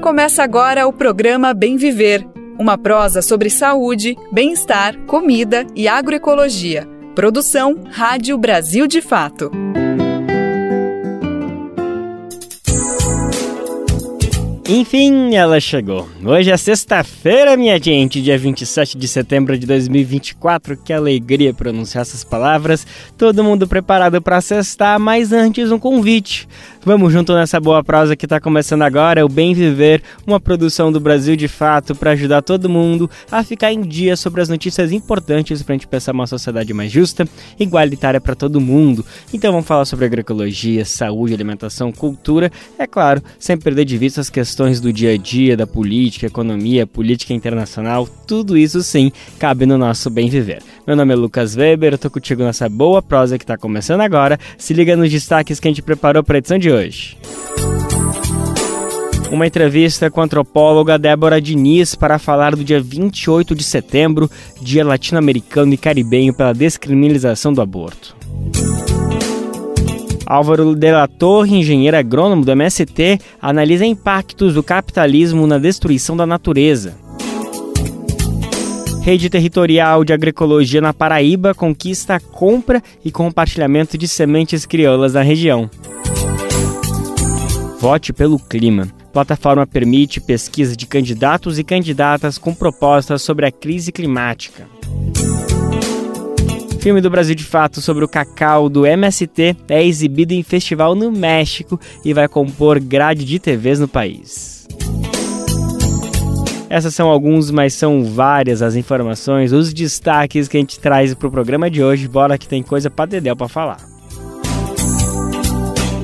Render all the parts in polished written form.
Começa agora o programa Bem Viver, uma prosa sobre saúde, bem-estar, comida e agroecologia. Produção Rádio Brasil de Fato. Enfim, ela chegou. Hoje é sexta-feira, minha gente, dia 27 de setembro de 2024. Que alegria pronunciar essas palavras. Todo mundo preparado para sextar, mas antes um convite. Vamos junto nessa boa prosa que está começando agora, o Bem Viver, uma produção do Brasil de Fato para ajudar todo mundo a ficar em dia sobre as notícias importantes para a gente pensar uma sociedade mais justa, igualitária para todo mundo. Então vamos falar sobre agroecologia, saúde, alimentação, cultura, é claro, sem perder de vista as questões do dia a dia, da política, economia, política internacional, tudo isso sim cabe no nosso Bem Viver. Meu nome é Lucas Weber, eu tô contigo nessa boa prosa que está começando agora. Se liga nos destaques que a gente preparou para a edição de hoje. Uma entrevista com a antropóloga Débora Diniz para falar do dia 28 de setembro, Dia Latino-Americano e Caribenho pela Descriminalização do Aborto. Álvaro de la Torre, engenheiro agrônomo do MST, analisa impactos do capitalismo na destruição da natureza. Rede Territorial de Agroecologia na Paraíba conquista a compra e compartilhamento de sementes crioulas na região. Vote pelo clima. Plataforma permite pesquisa de candidatos e candidatas com propostas sobre a crise climática. Filme do Brasil de Fato sobre o cacau do MST é exibido em festival no México e vai compor grade de TVs no país. Essas são alguns, mas são várias as informações, os destaques que a gente traz para o programa de hoje. Bora que tem coisa para dedéu para falar.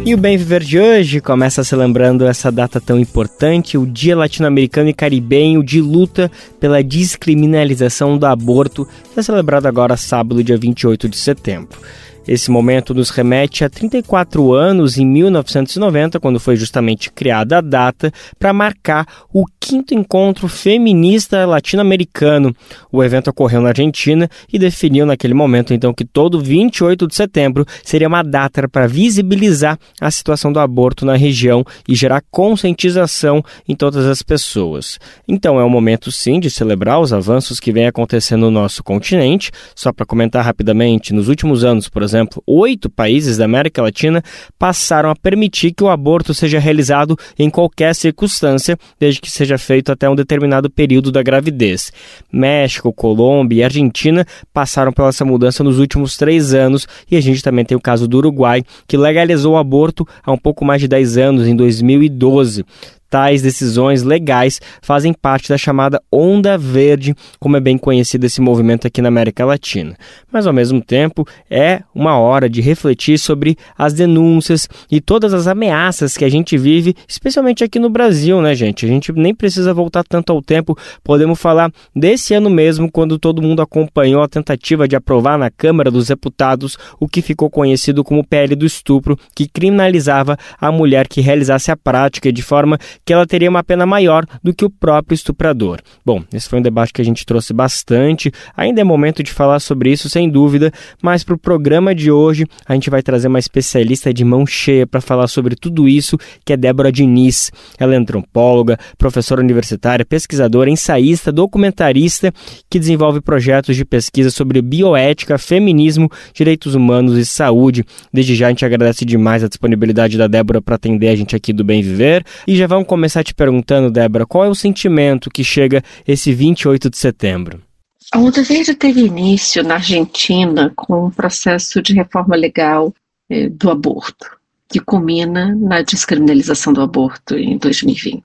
E o Bem Viver de hoje começa se lembrando essa data tão importante, o Dia Latino-Americano e Caribenho de luta pela descriminalização do aborto, que é celebrado agora sábado, dia 28 de setembro. Esse momento nos remete a 34 anos, em 1990, quando foi justamente criada a data, para marcar o 5º Encontro Feminista Latino-Americano. O evento ocorreu na Argentina e definiu naquele momento, então, que todo 28 de setembro seria uma data para visibilizar a situação do aborto na região e gerar conscientização em todas as pessoas. Então, é um momento, sim, de celebrar os avanços que vêm acontecendo no nosso continente. Só para comentar rapidamente, nos últimos anos, por exemplo, 8 países da América Latina passaram a permitir que o aborto seja realizado em qualquer circunstância, desde que seja feito até um determinado período da gravidez. México, Colômbia e Argentina passaram pela essa mudança nos últimos 3 anos, e a gente também tem o caso do Uruguai, que legalizou o aborto há um pouco mais de 10 anos, em 2012. Tais decisões legais fazem parte da chamada Onda Verde, como é bem conhecido esse movimento aqui na América Latina. Mas, ao mesmo tempo, é uma hora de refletir sobre as denúncias e todas as ameaças que a gente vive, especialmente aqui no Brasil, né, gente? A gente nem precisa voltar tanto ao tempo, podemos falar desse ano mesmo, quando todo mundo acompanhou a tentativa de aprovar na Câmara dos Deputados o que ficou conhecido como PL do estupro, que criminalizava a mulher que realizasse a prática de forma que ela teria uma pena maior do que o próprio estuprador. Bom, esse foi um debate que a gente trouxe bastante, ainda é momento de falar sobre isso, sem dúvida, mas para o programa de hoje a gente vai trazer uma especialista de mão cheia para falar sobre tudo isso, que é Débora Diniz. Ela é antropóloga, professora universitária, pesquisadora, ensaísta, documentarista, que desenvolve projetos de pesquisa sobre bioética, feminismo, direitos humanos e saúde. Desde já a gente agradece demais a disponibilidade da Débora para atender a gente aqui do Bem Viver, e já vamos começar te perguntando, Débora, qual é o sentimento que chega esse 28 de setembro? A Onda Verde teve início na Argentina com um processo de reforma legal do aborto, que culmina na descriminalização do aborto em 2020.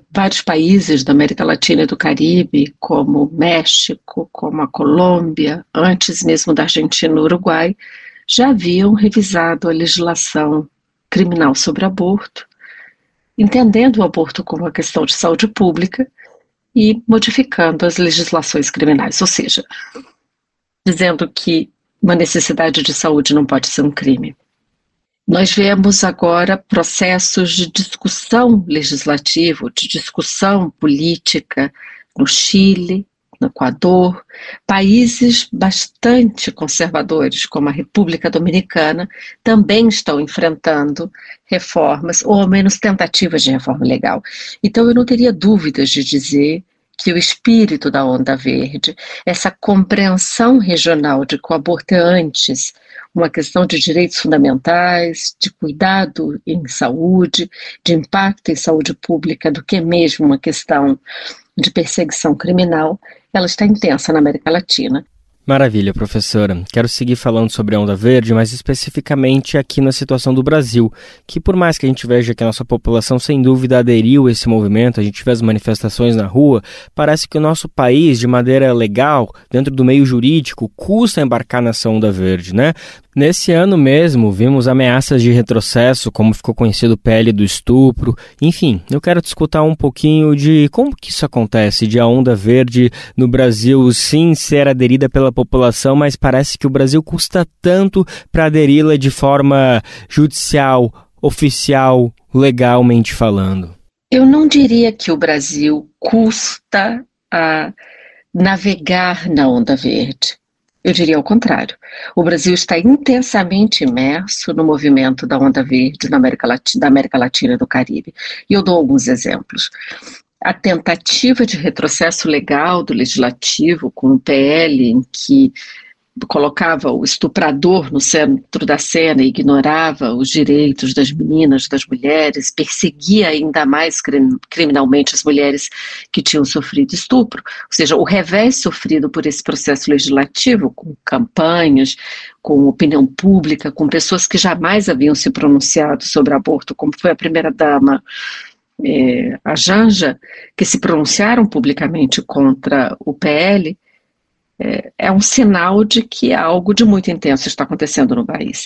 Vários países da América Latina e do Caribe, como o México, como a Colômbia, antes mesmo da Argentina e do Uruguai, já haviam revisado a legislação criminal sobre aborto, entendendo o aborto como uma questão de saúde pública e modificando as legislações criminais, ou seja, dizendo que uma necessidade de saúde não pode ser um crime. Nós vemos agora processos de discussão legislativa, de discussão política no Chile, no Equador, países bastante conservadores, como a República Dominicana, também estão enfrentando reformas, ou ao menos tentativas de reforma legal. Então, eu não teria dúvidas de dizer que o espírito da Onda Verde, essa compreensão regional de que o aborto é antes uma questão de direitos fundamentais, de cuidado em saúde, de impacto em saúde pública, do que mesmo uma questão de perseguição criminal, ela está intensa na América Latina. Maravilha, professora. Quero seguir falando sobre a Onda Verde, mas especificamente aqui na situação do Brasil, que por mais que a gente veja que a nossa população sem dúvida aderiu a esse movimento, a gente vê as manifestações na rua, parece que o nosso país, de maneira legal, dentro do meio jurídico, custa embarcar nessa Onda Verde, né? Nesse ano mesmo, vimos ameaças de retrocesso, como ficou conhecido o PL do estupro. Enfim, eu quero te escutar um pouquinho de como que isso acontece, de a Onda Verde no Brasil sim ser aderida pela população, mas parece que o Brasil custa tanto para aderi-la de forma judicial, oficial, legalmente falando. Eu não diria que o Brasil custa a navegar na Onda Verde. Eu diria ao contrário. O Brasil está intensamente imerso no movimento da Onda Verde da América Latina e do Caribe. E eu dou alguns exemplos. A tentativa de retrocesso legal do Legislativo com o PL, em que colocava o estuprador no centro da cena e ignorava os direitos das meninas, das mulheres, perseguia ainda mais criminalmente as mulheres que tinham sofrido estupro. Ou seja, o revés sofrido por esse processo legislativo, com campanhas, com opinião pública, com pessoas que jamais haviam se pronunciado sobre aborto, como foi a primeira-dama, a Janja, que se pronunciaram publicamente contra o PL, é um sinal de que algo de muito intenso está acontecendo no país.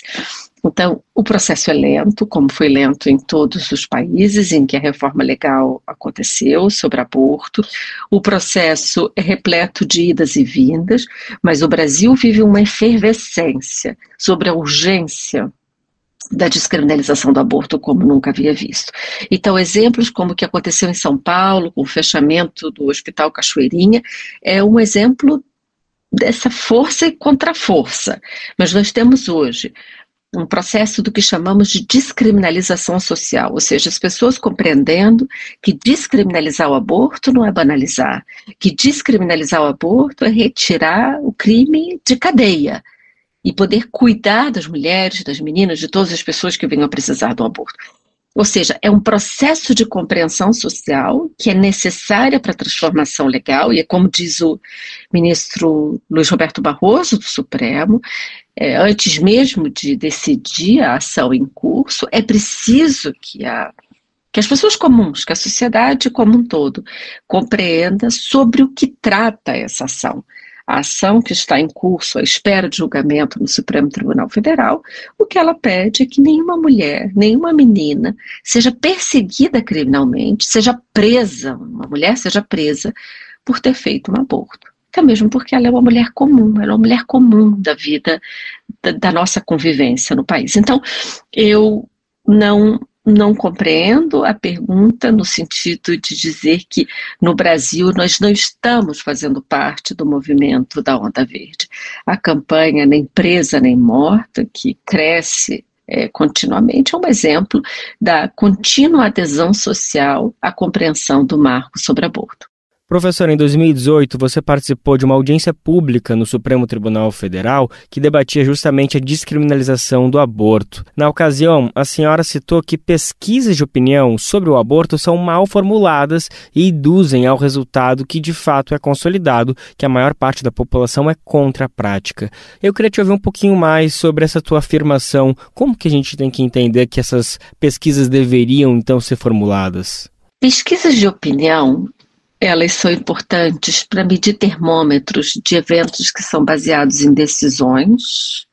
Então, o processo é lento, como foi lento em todos os países em que a reforma legal aconteceu sobre aborto. O processo é repleto de idas e vindas, mas o Brasil vive uma efervescência sobre a urgência da descriminalização do aborto como nunca havia visto. Então, exemplos como o que aconteceu em São Paulo, com o fechamento do Hospital Cachoeirinha, é um exemplo dessa força e contra-força. Mas nós temos hoje um processo do que chamamos de descriminalização social, ou seja, as pessoas compreendendo que descriminalizar o aborto não é banalizar, que descriminalizar o aborto é retirar o crime de cadeia e poder cuidar das mulheres, das meninas, de todas as pessoas que venham a precisar do aborto. Ou seja, é um processo de compreensão social que é necessária para a transformação legal, e é como diz o ministro Luiz Roberto Barroso, do Supremo, antes mesmo de decidir a ação em curso, é preciso que as pessoas comuns, que a sociedade como um todo, compreenda sobre o que trata essa ação. A ação que está em curso, à espera de julgamento no Supremo Tribunal Federal, o que ela pede é que nenhuma mulher, nenhuma menina seja perseguida criminalmente, seja presa, uma mulher seja presa por ter feito um aborto. Até mesmo porque ela é uma mulher comum, ela é uma mulher comum da vida, da nossa convivência no país. Então, eu não compreendo a pergunta no sentido de dizer que no Brasil nós não estamos fazendo parte do movimento da Onda Verde. A campanha Nem Presa Nem Morta, que cresce continuamente, é um exemplo da contínua adesão social à compreensão do marco sobre aborto. Professora, em 2018, você participou de uma audiência pública no Supremo Tribunal Federal que debatia justamente a descriminalização do aborto. Na ocasião, a senhora citou que pesquisas de opinião sobre o aborto são mal formuladas e induzem ao resultado que de fato é consolidado, que a maior parte da população é contra a prática. Eu queria te ouvir um pouquinho mais sobre essa tua afirmação. Como que a gente tem que entender que essas pesquisas deveriam então ser formuladas? Pesquisas de opinião, elas são importantes para medir termômetros de eventos que são baseados em decisões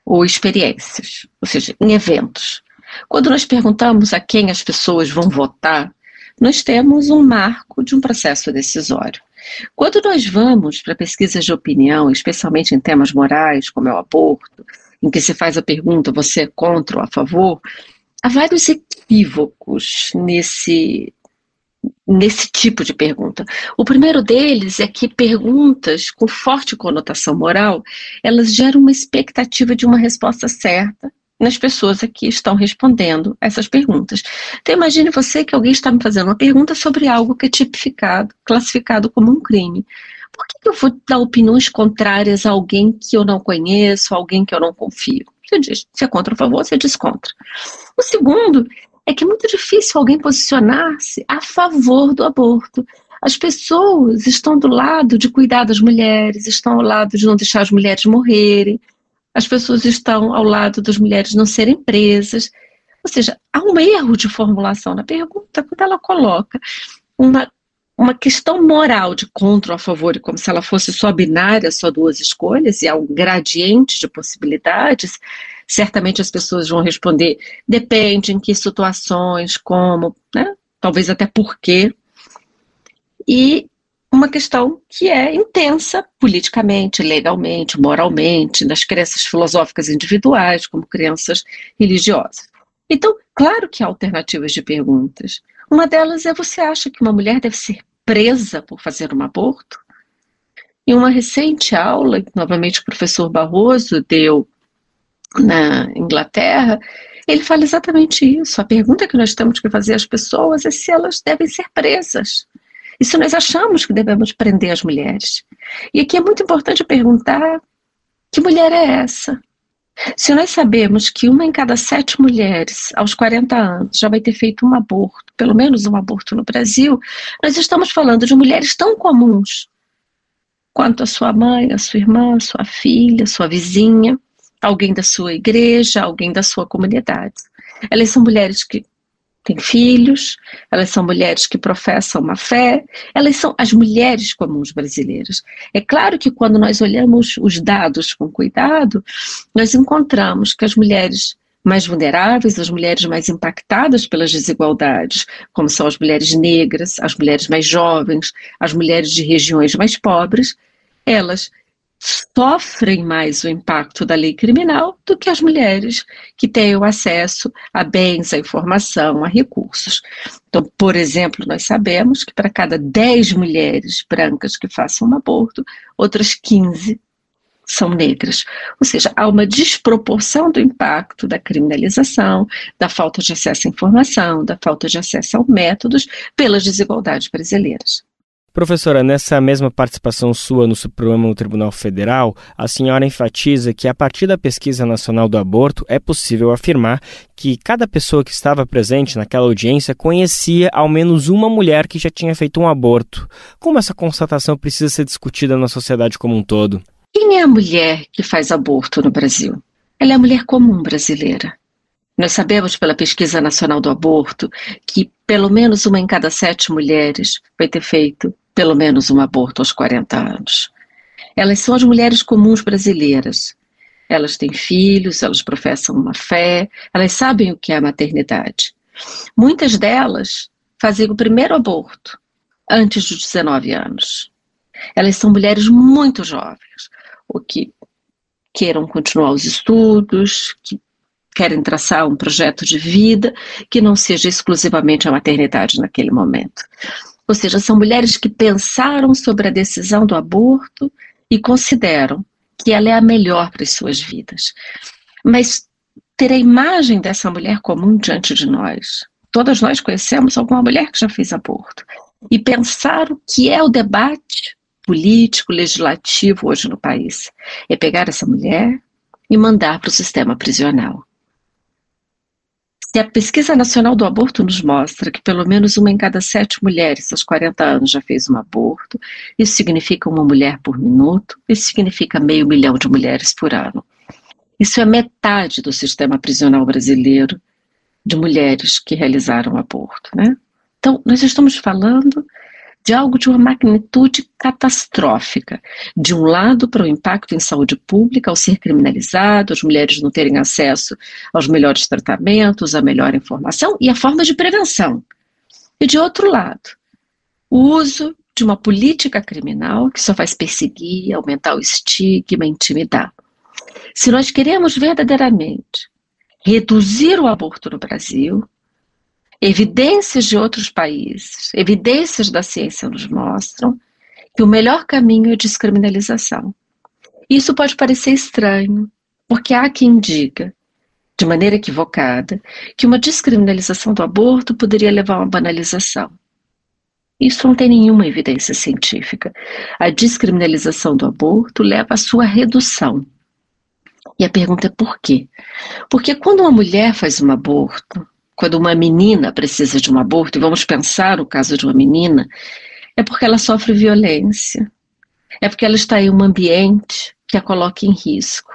ou experiências, ou seja, em eventos. Quando nós perguntamos a quem as pessoas vão votar, nós temos um marco de um processo decisório. Quando nós vamos para pesquisas de opinião, especialmente em temas morais, como é o aborto, em que se faz a pergunta, você é contra ou a favor, há vários equívocos nesse tipo de pergunta. O primeiro deles é que perguntas com forte conotação moral, elas geram uma expectativa de uma resposta certa nas pessoas que estão respondendo essas perguntas. Então imagine você que alguém está me fazendo uma pergunta sobre algo que é tipificado, classificado como um crime. Por que eu vou dar opiniões contrárias a alguém que eu não conheço, a alguém que eu não confio? Você diz, se é contra ou a favor, você diz contra. O segundo é que é muito difícil alguém posicionar-se a favor do aborto. As pessoas estão do lado de cuidar das mulheres, estão ao lado de não deixar as mulheres morrerem, as pessoas estão ao lado das mulheres não serem presas. Ou seja, há um erro de formulação na pergunta quando ela coloca uma questão moral de contra ou a favor, como se ela fosse só binária, só duas escolhas, e há um gradiente de possibilidades. Certamente as pessoas vão responder, depende em que situações, como, né? Talvez até por quê. E uma questão que é intensa politicamente, legalmente, moralmente, nas crenças filosóficas individuais, como crenças religiosas. Então, claro que há alternativas de perguntas. Uma delas é: você acha que uma mulher deve ser presa por fazer um aborto? Em uma recente aula, que novamente o professor Barroso deu na Inglaterra, ele fala exatamente isso. A pergunta que nós temos que fazer às pessoas é se elas devem ser presas. E se nós achamos que devemos prender as mulheres. E aqui é muito importante perguntar: que mulher é essa? Se nós sabemos que 1 em cada 7 mulheres aos 40 anos já vai ter feito um aborto, pelo menos um aborto no Brasil, nós estamos falando de mulheres tão comuns quanto a sua mãe, a sua irmã, a sua filha, a sua vizinha, alguém da sua igreja, alguém da sua comunidade. Elas são mulheres que têm filhos, elas são mulheres que professam uma fé, elas são as mulheres comuns brasileiras. É claro que quando nós olhamos os dados com cuidado, nós encontramos que as mulheres mais vulneráveis, as mulheres mais impactadas pelas desigualdades, como são as mulheres negras, as mulheres mais jovens, as mulheres de regiões mais pobres, elas sofrem mais o impacto da lei criminal do que as mulheres que têm o acesso a bens, a informação, a recursos. Então, por exemplo, nós sabemos que para cada 10 mulheres brancas que façam um aborto, outras 15 são negras. Ou seja, há uma desproporção do impacto da criminalização, da falta de acesso à informação, da falta de acesso a métodos pelas desigualdades brasileiras. Professora, nessa mesma participação sua no Supremo Tribunal Federal, a senhora enfatiza que a partir da Pesquisa Nacional do Aborto é possível afirmar que cada pessoa que estava presente naquela audiência conhecia ao menos uma mulher que já tinha feito um aborto. Como essa constatação precisa ser discutida na sociedade como um todo? Quem é a mulher que faz aborto no Brasil? Ela é a mulher comum brasileira. Nós sabemos pela Pesquisa Nacional do Aborto que pelo menos 1 em cada 7 mulheres vai ter feito pelo menos um aborto aos 40 anos. Elas são as mulheres comuns brasileiras. Elas têm filhos, elas professam uma fé, elas sabem o que é a maternidade. Muitas delas fazem o primeiro aborto antes dos 19 anos. Elas são mulheres muito jovens, ou que queiram continuar os estudos, que querem traçar um projeto de vida que não seja exclusivamente a maternidade naquele momento. Ou seja, são mulheres que pensaram sobre a decisão do aborto e consideram que ela é a melhor para as suas vidas. Mas ter a imagem dessa mulher comum diante de nós, todas nós conhecemos alguma mulher que já fez aborto, e pensar o que é o debate político, legislativo hoje no país, é pegar essa mulher e mandar para o sistema prisional. Se a Pesquisa Nacional do Aborto nos mostra que pelo menos 1 em cada 7 mulheres aos 40 anos já fez um aborto, isso significa uma mulher por minuto, isso significa 500 mil de mulheres por ano. Isso é metade do sistema prisional brasileiro de mulheres que realizaram aborto, né? Então, nós estamos falando de algo de uma magnitude catastrófica. De um lado, para o impacto em saúde pública, ao ser criminalizado, as mulheres não terem acesso aos melhores tratamentos, à melhor informação e à forma de prevenção. E de outro lado, o uso de uma política criminal que só faz perseguir, aumentar o estigma, intimidar. Se nós queremos verdadeiramente reduzir o aborto no Brasil, Evidências de outros países, evidências da ciência nos mostram que o melhor caminho é a descriminalização. Isso pode parecer estranho, porque há quem diga, de maneira equivocada, que uma descriminalização do aborto poderia levar a uma banalização. Isso não tem nenhuma evidência científica. A descriminalização do aborto leva à sua redução. E a pergunta é por quê? Porque quando uma mulher faz um aborto, quando uma menina precisa de um aborto, e vamos pensar o caso de uma menina, é porque ela sofre violência, é porque ela está em um ambiente que a coloca em risco.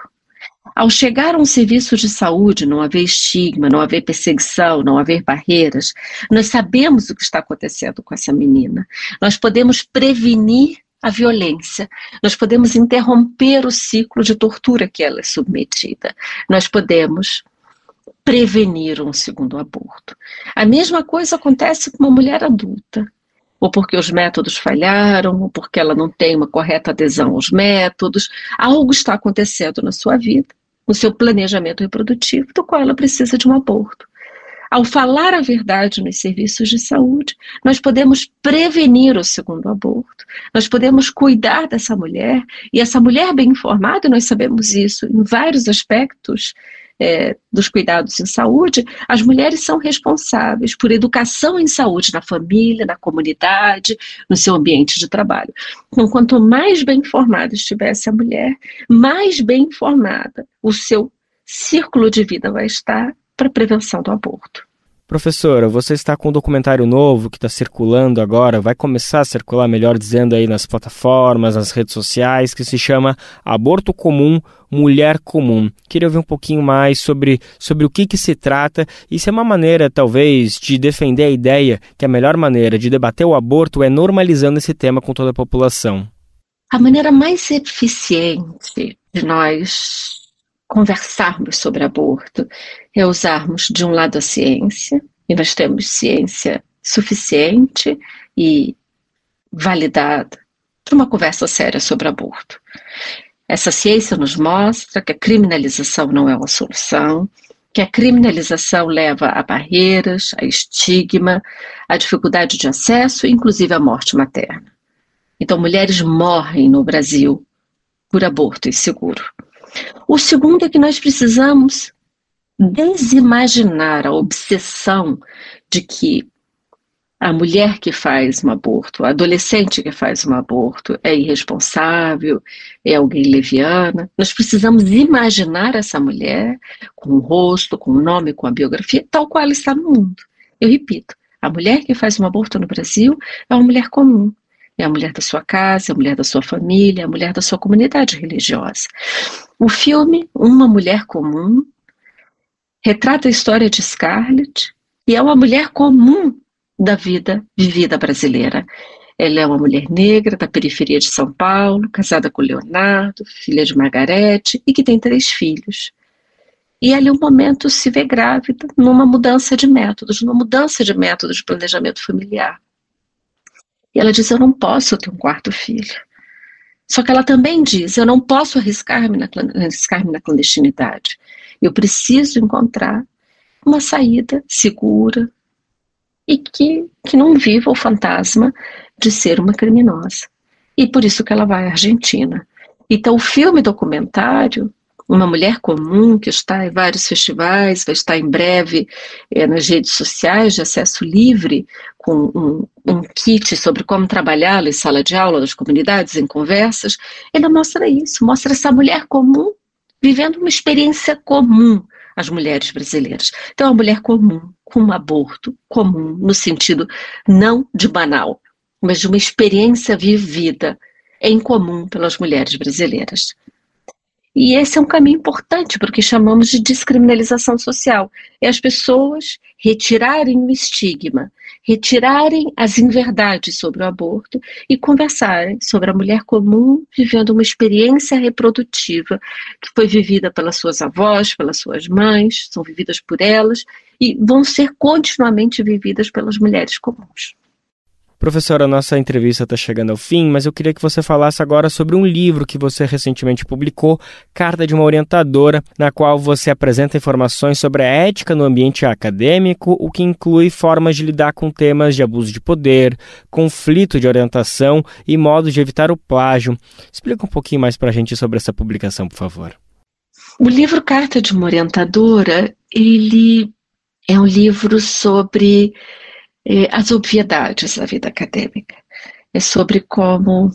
Ao chegar a um serviço de saúde, não haver estigma, não haver perseguição, não haver barreiras, nós sabemos o que está acontecendo com essa menina. Nós podemos prevenir a violência, nós podemos interromper o ciclo de tortura que ela é submetida, nós podemos prevenir um segundo aborto. A mesma coisa acontece com uma mulher adulta, ou porque os métodos falharam, ou porque ela não tem uma correta adesão aos métodos, algo está acontecendo na sua vida, no seu planejamento reprodutivo, do qual ela precisa de um aborto. Ao falar a verdade nos serviços de saúde, nós podemos prevenir o segundo aborto, nós podemos cuidar dessa mulher, e essa mulher bem informada, e nós sabemos isso em vários aspectos dos cuidados em saúde, as mulheres são responsáveis por educação em saúde na família, na comunidade, no seu ambiente de trabalho. Então, quanto mais bem informada estiver essa mulher, mais bem informada o seu círculo de vida vai estar para a prevenção do aborto. Professora, você está com um documentário novo que está circulando agora, vai começar a circular, melhor dizendo, aí nas plataformas, nas redes sociais, que se chama Aborto Comum, Mulher Comum. Queria ouvir um pouquinho mais sobre o que se trata e se é uma maneira, talvez, de defender a ideia que a melhor maneira de debater o aborto é normalizando esse tema com toda a população. A maneira mais eficiente de nós conversarmos sobre aborto é usarmos de um lado a ciência, e nós temos ciência suficiente e validada para uma conversa séria sobre aborto. Essa ciência nos mostra que a criminalização não é uma solução, que a criminalização leva a barreiras, a estigma, a dificuldade de acesso e inclusive a morte materna. Então, mulheres morrem no Brasil por aborto inseguro. O segundo é que nós precisamos desimaginar a obsessão de que a mulher que faz um aborto, a adolescente que faz um aborto é irresponsável, é alguém leviana. Nós precisamos imaginar essa mulher com o rosto, com o nome, com a biografia, tal qual ela está no mundo. Eu repito, a mulher que faz um aborto no Brasil é uma mulher comum. É a mulher da sua casa, é a mulher da sua família, é a mulher da sua comunidade religiosa. O filme Uma Mulher Comum retrata a história de Scarlett e é uma mulher comum da vida vivida brasileira. Ela é uma mulher negra da periferia de São Paulo, casada com Leonardo, filha de Margarete e que tem 3 filhos. E ali um momento se vê grávida numa mudança de métodos de planejamento familiar. E ela diz, eu não posso ter um 4º filho. Só que ela também diz, eu não posso arriscar-me na clandestinidade. Eu preciso encontrar uma saída segura e que não viva o fantasma de ser uma criminosa. E por isso que ela vai à Argentina. Então o filme documentário, Uma Mulher Comum, que está em vários festivais, vai estar em breve nas redes sociais de acesso livre, com um kit sobre como trabalhá-lo em sala de aula das comunidades, em conversas, ele mostra isso, mostra essa mulher comum vivendo uma experiência comum às mulheres brasileiras. Então, é uma mulher comum, com um aborto comum, no sentido não de banal, mas de uma experiência vivida em comum pelas mulheres brasileiras. E esse é um caminho importante para o que chamamos de descriminalização social. É as pessoas retirarem o estigma, retirarem as inverdades sobre o aborto e conversarem sobre a mulher comum vivendo uma experiência reprodutiva que foi vivida pelas suas avós, pelas suas mães, são vividas por elas e vão ser continuamente vividas pelas mulheres comuns. Professora, a nossa entrevista está chegando ao fim, mas eu queria que você falasse agora sobre um livro que você recentemente publicou, Carta de uma Orientadora, na qual você apresenta informações sobre a ética no ambiente acadêmico, o que inclui formas de lidar com temas de abuso de poder, conflito de orientação e modos de evitar o plágio. Explica um pouquinho mais para a gente sobre essa publicação, por favor. O livro Carta de uma Orientadora, ele é um livro sobre as obviedades da vida acadêmica. É sobre como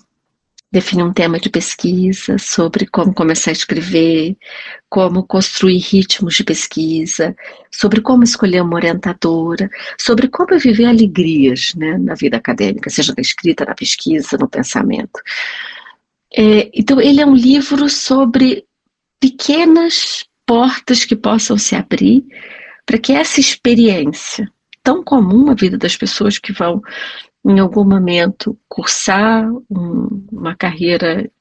definir um tema de pesquisa, sobre como começar a escrever, como construir ritmos de pesquisa, sobre como escolher uma orientadora, sobre como viver alegrias, né, na vida acadêmica, seja na escrita, na pesquisa, no pensamento. Então, ele é um livro sobre pequenas portas que possam se abrir para que essa experiência tão comum na vida das pessoas que vão, em algum momento, cursar uma carreira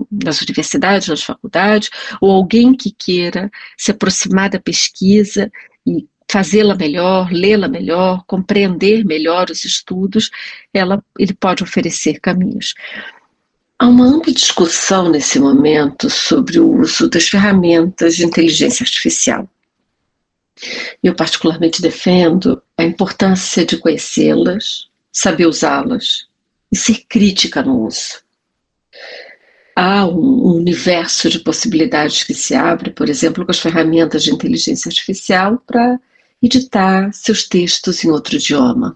nas universidades, nas faculdades, ou alguém que queira se aproximar da pesquisa e fazê-la melhor, lê-la melhor, compreender melhor os estudos, ele pode oferecer caminhos. Há uma ampla discussão nesse momento sobre o uso das ferramentas de inteligência artificial. Eu particularmente defendo a importância de conhecê-las, saber usá-las e ser crítica no uso. Há um universo de possibilidades que se abre, por exemplo, com as ferramentas de inteligência artificial para editar seus textos em outro idioma.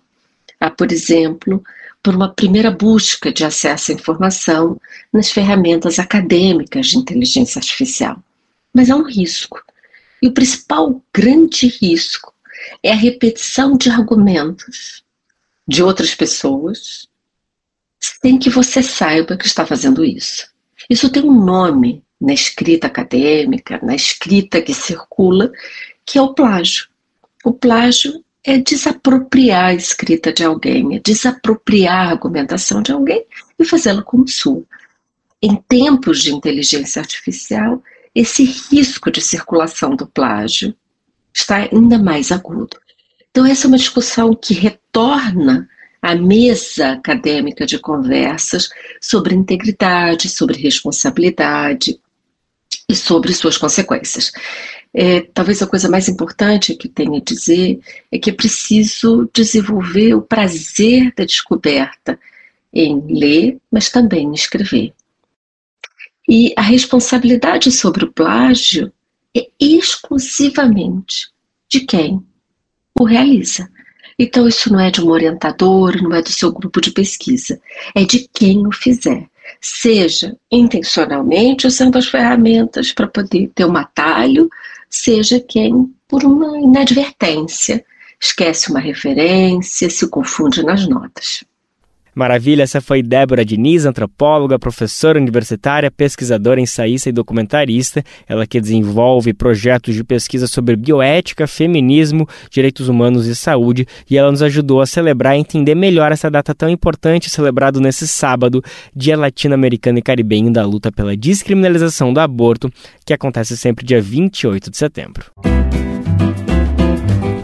Há, por exemplo, por uma primeira busca de acesso à informação nas ferramentas acadêmicas de inteligência artificial. Mas há um risco. E o principal grande risco é a repetição de argumentos de outras pessoas sem que você saiba que está fazendo isso. Isso tem um nome na escrita acadêmica, na escrita que circula, que é o plágio. O plágio é desapropriar a escrita de alguém, é desapropriar a argumentação de alguém e fazê-la como sua. Em tempos de inteligência artificial, esse risco de circulação do plágio está ainda mais agudo. Então, essa é uma discussão que retorna à mesa acadêmica de conversas sobre integridade, sobre responsabilidade e sobre suas consequências. Talvez a coisa mais importante que tenho a dizer é que é preciso desenvolver o prazer da descoberta em ler, mas também em escrever. E a responsabilidade sobre o plágio é exclusivamente de quem o realiza. Então isso não é de um orientador, não é do seu grupo de pesquisa, é de quem o fizer. Seja intencionalmente usando as ferramentas para poder ter um atalho, seja quem, por uma inadvertência, esquece uma referência, se confunde nas notas. Maravilha, essa foi Débora Diniz, antropóloga, professora universitária, pesquisadora, ensaísta e documentarista. Ela que desenvolve projetos de pesquisa sobre bioética, feminismo, direitos humanos e saúde, e ela nos ajudou a celebrar e entender melhor essa data tão importante, celebrado nesse sábado, Dia Latino-Americano e Caribenho da luta pela descriminalização do aborto, que acontece sempre dia 28 de setembro.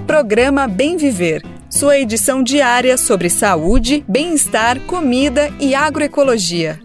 Programa Bem Viver, sua edição diária sobre saúde, bem-estar, comida e agroecologia.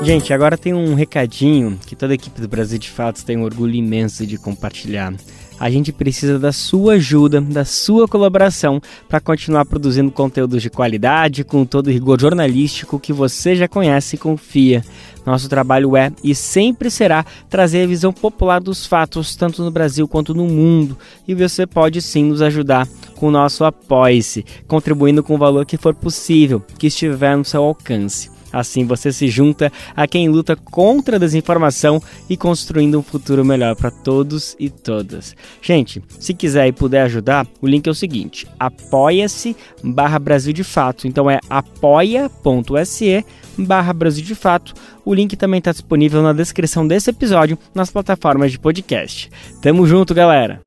Gente, agora tem um recadinho que toda a equipe do Brasil de Fatos tem um orgulho imenso de compartilhar. A gente precisa da sua ajuda, da sua colaboração para continuar produzindo conteúdos de qualidade com todo o rigor jornalístico que você já conhece e confia. Nosso trabalho é e sempre será trazer a visão popular dos fatos, tanto no Brasil quanto no mundo. E você pode sim nos ajudar com o nosso Apoie-se, contribuindo com o valor que for possível, que estiver no seu alcance. Assim você se junta a quem luta contra a desinformação e construindo um futuro melhor para todos e todas. Gente, se quiser e puder ajudar, o link é o seguinte: apoia-se/Brasil de Fato. Então é apoia.se/Brasil de Fato. O link também está disponível na descrição desse episódio nas plataformas de podcast. Tamo junto, galera!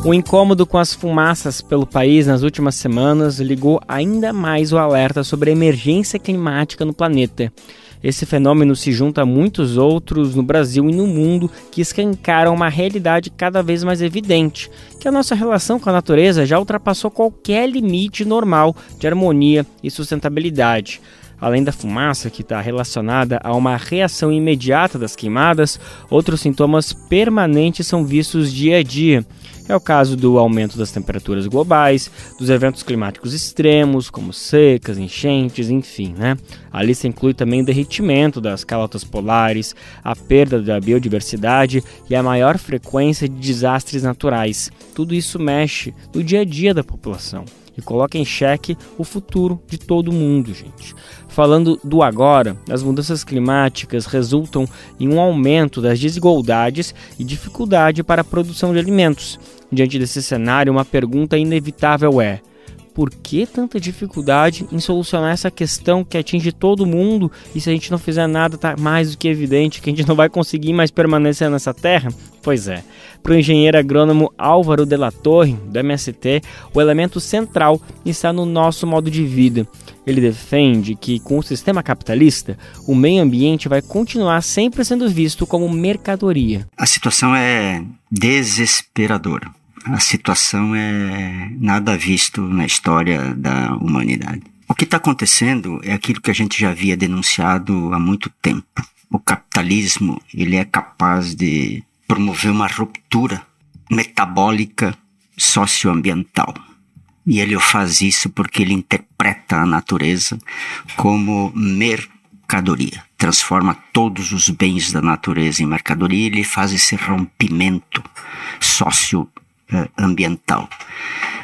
O incômodo com as fumaças pelo país nas últimas semanas ligou ainda mais o alerta sobre a emergência climática no planeta. Esse fenômeno se junta a muitos outros no Brasil e no mundo que escancaram uma realidade cada vez mais evidente, que a nossa relação com a natureza já ultrapassou qualquer limite normal de harmonia e sustentabilidade. Além da fumaça, que está relacionada a uma reação imediata das queimadas, outros sintomas permanentes são vistos dia a dia. É o caso do aumento das temperaturas globais, dos eventos climáticos extremos, como secas, enchentes, enfim, né? A lista inclui também o derretimento das calotas polares, a perda da biodiversidade e a maior frequência de desastres naturais. Tudo isso mexe no dia a dia da população e coloca em xeque o futuro de todo mundo, gente. Falando do agora, as mudanças climáticas resultam em um aumento das desigualdades e dificuldade para a produção de alimentos. Diante desse cenário, uma pergunta inevitável é: por que tanta dificuldade em solucionar essa questão que atinge todo mundo, e se a gente não fizer nada, está mais do que evidente que a gente não vai conseguir mais permanecer nessa terra? Pois é, para o engenheiro agrônomo Álvaro de la Torre, do MST, o elemento central está no nosso modo de vida. Ele defende que, com o sistema capitalista, o meio ambiente vai continuar sempre sendo visto como mercadoria. A situação é desesperadora. A situação é nada visto na história da humanidade. O que está acontecendo é aquilo que a gente já havia denunciado há muito tempo. O capitalismo, ele é capaz de promover uma ruptura metabólica socioambiental. E ele faz isso porque ele interpreta a natureza como mercadoria. Transforma todos os bens da natureza em mercadoria e ele faz esse rompimento socioambiental.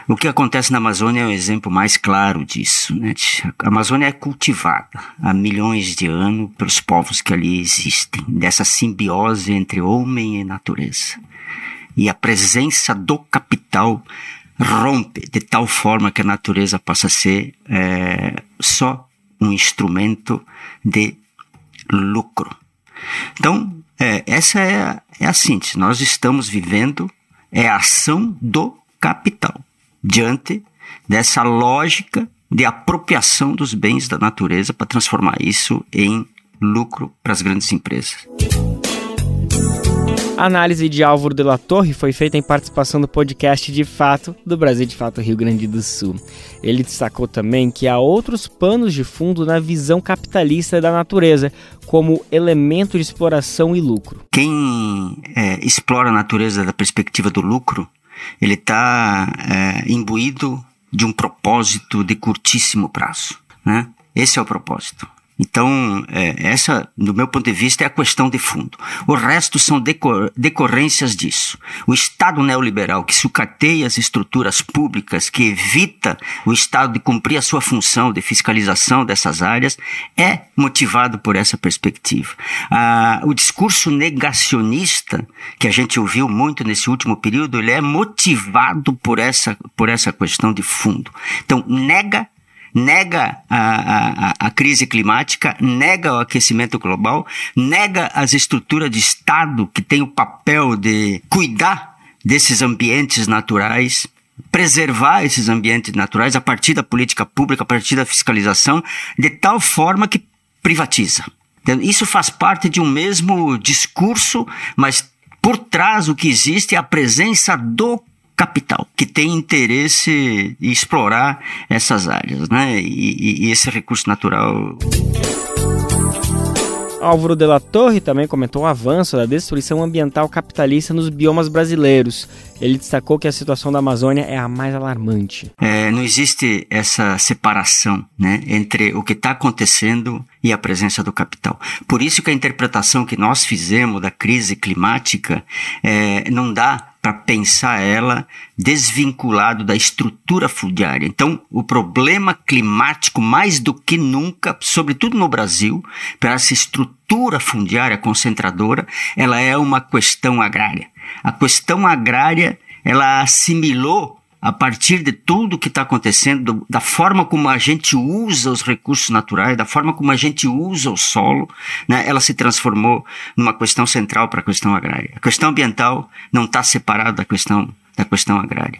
O que acontece na Amazônia é o exemplo mais claro disso, né? A Amazônia é cultivada há milhões de anos pelos povos que ali existem, dessa simbiose entre homem e natureza. E a presença do capital rompe de tal forma que a natureza passa a ser só um instrumento de lucro. Então, essa é a síntese. Nós estamos vivendo a ação do capital diante dessa lógica de apropriação dos bens da natureza para transformar isso em lucro para as grandes empresas. A análise de Álvaro de la Torre foi feita em participação do podcast De Fato, do Brasil de Fato Rio Grande do Sul. Ele destacou também que há outros panos de fundo na visão capitalista da natureza, como elemento de exploração e lucro. Quem explora a natureza da perspectiva do lucro, ele está imbuído de um propósito de curtíssimo prazo, né? Esse é o propósito. Então, essa, do meu ponto de vista, é a questão de fundo. O resto são decorrências disso. O Estado neoliberal que sucateia as estruturas públicas, que evita o Estado de cumprir a sua função de fiscalização dessas áreas, é motivado por essa perspectiva. O discurso negacionista, que a gente ouviu muito nesse último período, ele é motivado por essa questão de fundo. Então, nega a crise climática, nega o aquecimento global, nega as estruturas de Estado que têm o papel de cuidar desses ambientes naturais, preservar esses ambientes naturais a partir da política pública, a partir da fiscalização, de tal forma que privatiza. Então, isso faz parte de um mesmo discurso, mas por trás o que existe é a presença do capital, que tem interesse em explorar essas áreas, né? E esse recurso natural. Álvaro de la Torre também comentou o avanço da destruição ambiental capitalista nos biomas brasileiros. Ele destacou que a situação da Amazônia é a mais alarmante. Não existe essa separação, né, entre o que está acontecendo e a presença do capital. Por isso que a interpretação que nós fizemos da crise climática não dá para pensar ela desvinculado da estrutura fundiária. Então, o problema climático, mais do que nunca, sobretudo no Brasil, para essa estrutura fundiária concentradora, ela é uma questão agrária. A questão agrária, ela assimilou, a partir de tudo que está acontecendo, da forma como a gente usa os recursos naturais, da forma como a gente usa o solo, né, ela se transformou numa questão central para a questão agrária. A questão ambiental não está separada da questão da questão agrária.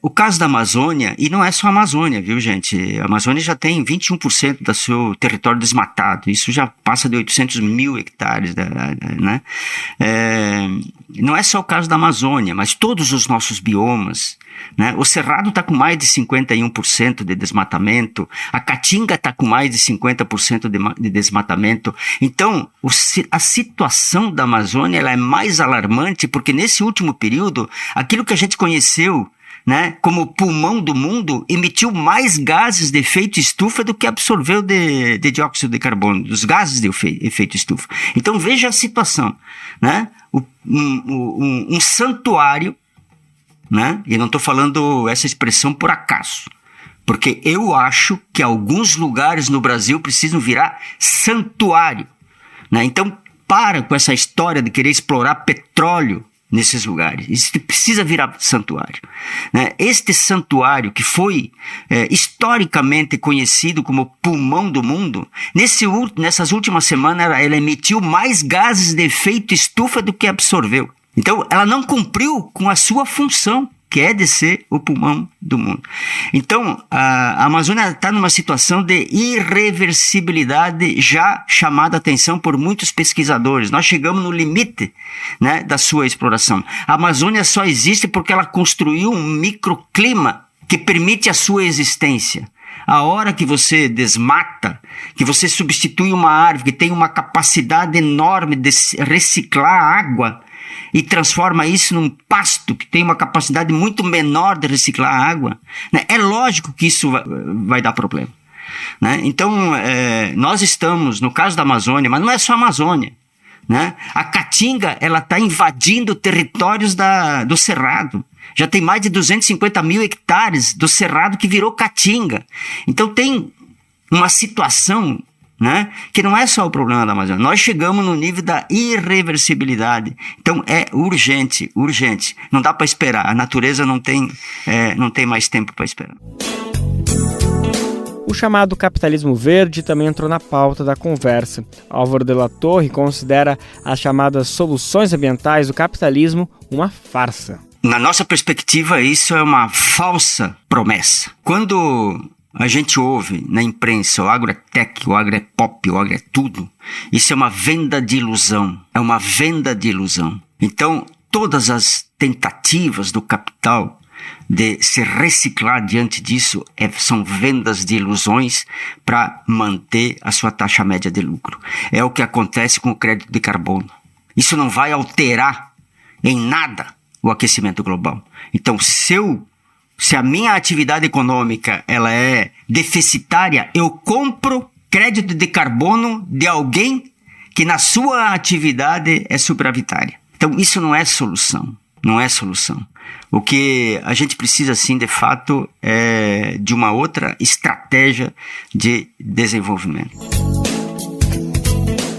O caso da Amazônia, e não é só a Amazônia, viu, gente? A Amazônia já tem 21% do seu território desmatado, isso já passa de 800 mil hectares, né? Não é só o caso da Amazônia, mas todos os nossos biomas, né? O Cerrado está com mais de 51% de desmatamento, a Caatinga está com mais de 50% de desmatamento. Então, a situação da Amazônia ela é mais alarmante, porque nesse último período, aquilo que a gente conheceu, né, como pulmão do mundo, emitiu mais gases de efeito estufa do que absorveu de dióxido de carbono, dos gases de efeito estufa. Então veja a situação, né? Um santuário, né? E não estou falando essa expressão por acaso, porque eu acho que alguns lugares no Brasil precisam virar santuário, né? Então para com essa história de querer explorar petróleo nesses lugares. Isso precisa virar santuário, né? Este santuário que foi historicamente conhecido como pulmão do mundo, nessas últimas semanas ela emitiu mais gases de efeito estufa do que absorveu. Então ela não cumpriu com a sua função, que é de ser o pulmão do mundo. Então, a Amazônia está numa situação de irreversibilidade já chamada a atenção por muitos pesquisadores. Nós chegamos no limite, né, da sua exploração. A Amazônia só existe porque ela construiu um microclima que permite a sua existência. A hora que você desmata, que você substitui uma árvore que tem uma capacidade enorme de reciclar água, e transforma isso num pasto que tem uma capacidade muito menor de reciclar a água, né? É lógico que isso vai dar problema, né? Então, nós estamos, no caso da Amazônia, mas não é só a Amazônia, né? A Caatinga está invadindo territórios do Cerrado. Já tem mais de 250 mil hectares do Cerrado que virou Caatinga. Então tem uma situação, né, que não é só o problema da Amazônia. Nós chegamos no nível da irreversibilidade. Então é urgente, urgente. Não dá para esperar. A natureza não tem mais tempo para esperar. O chamado capitalismo verde também entrou na pauta da conversa. Álvaro de la Torre considera as chamadas soluções ambientais do capitalismo uma farsa. Na nossa perspectiva, isso é uma falsa promessa. Quando a gente ouve na imprensa o agro é tech, o agro é pop, o agro é tudo, isso é uma venda de ilusão. É uma venda de ilusão. Então, todas as tentativas do capital de se reciclar diante disso são vendas de ilusões para manter a sua taxa média de lucro. É o que acontece com o crédito de carbono. Isso não vai alterar em nada o aquecimento global. Então, se a minha atividade econômica ela é deficitária, eu compro crédito de carbono de alguém que na sua atividade é superavitária. Então, isso não é solução. Não é solução. O que a gente precisa, sim, de fato, é de uma outra estratégia de desenvolvimento.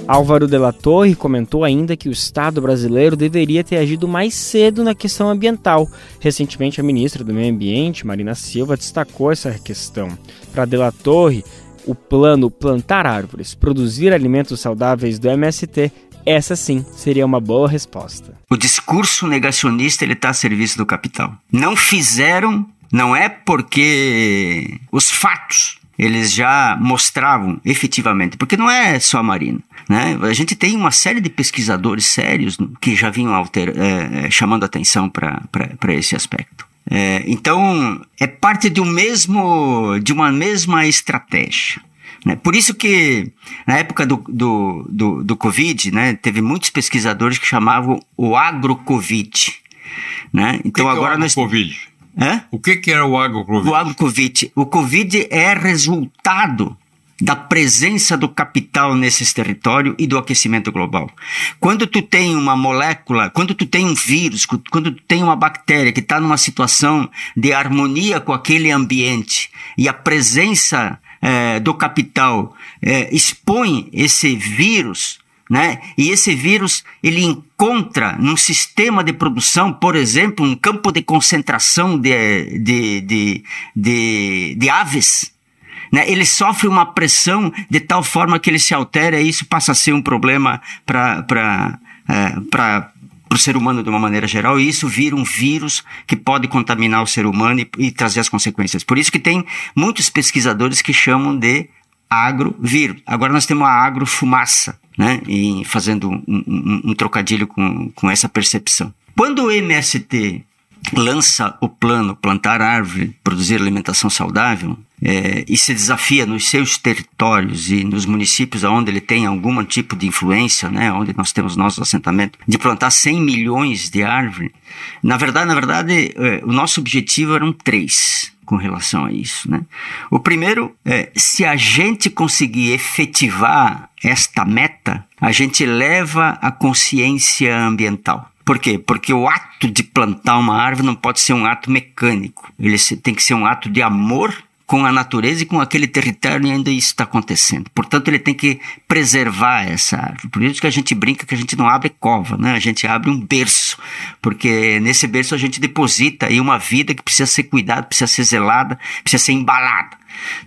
Álvaro de la Torre comentou ainda que o Estado brasileiro deveria ter agido mais cedo na questão ambiental. Recentemente, a ministra do Meio Ambiente, Marina Silva, destacou essa questão. Para de la Torre, o plano Plantar Árvores, Produzir Alimentos Saudáveis do MST, essa sim seria uma boa resposta. O discurso negacionista está a serviço do capital. Não fizeram, não é porque os fatos eles já mostravam efetivamente, porque não é só a Marina, né? A gente tem uma série de pesquisadores sérios que já vinham chamando atenção para esse aspecto. Então, é parte de uma mesma estratégia. Né? Por isso que, na época do Covid, né, teve muitos pesquisadores que chamavam o agro-Covid. Né? Então, agora nós... Covid? O que era o agro-Covid? O agro-Covid. O Covid é resultado da presença do capital nesses territórios e do aquecimento global. Quando tu tem uma molécula, quando tu tem um vírus, quando tu tem uma bactéria que está numa situação de harmonia com aquele ambiente e a presença do capital expõe esse vírus, né? E esse vírus ele encontra num sistema de produção, por exemplo, um campo de concentração de aves, né? Ele sofre uma pressão de tal forma que ele se altera e isso passa a ser um problema para para o ser humano de uma maneira geral, e isso vira um vírus que pode contaminar o ser humano e trazer as consequências. Por isso que tem muitos pesquisadores que chamam de agrovírus. Agora nós temos a agrofumaça, né? E fazendo um trocadilho com essa percepção. Quando o MST lança o plano Plantar Árvore, Produzir Alimentação Saudável, e se desafia nos seus territórios e nos municípios onde ele tem algum tipo de influência, né, onde nós temos nossos assentamentos, de plantar 100 milhões de árvores, na verdade, o nosso objetivo eram 3 com relação a isso, né? O primeiro é, se a gente conseguir efetivar esta meta, a gente leva a consciência ambiental. Por quê? Porque o ato de plantar uma árvore não pode ser um ato mecânico. Ele tem que ser um ato de amor com a natureza e com aquele território onde isso está acontecendo. Portanto, ele tem que preservar essa árvore. Por isso que a gente brinca que a gente não abre cova, né? A gente abre um berço, porque nesse berço a gente deposita aí uma vida que precisa ser cuidada, precisa ser zelada, precisa ser embalada.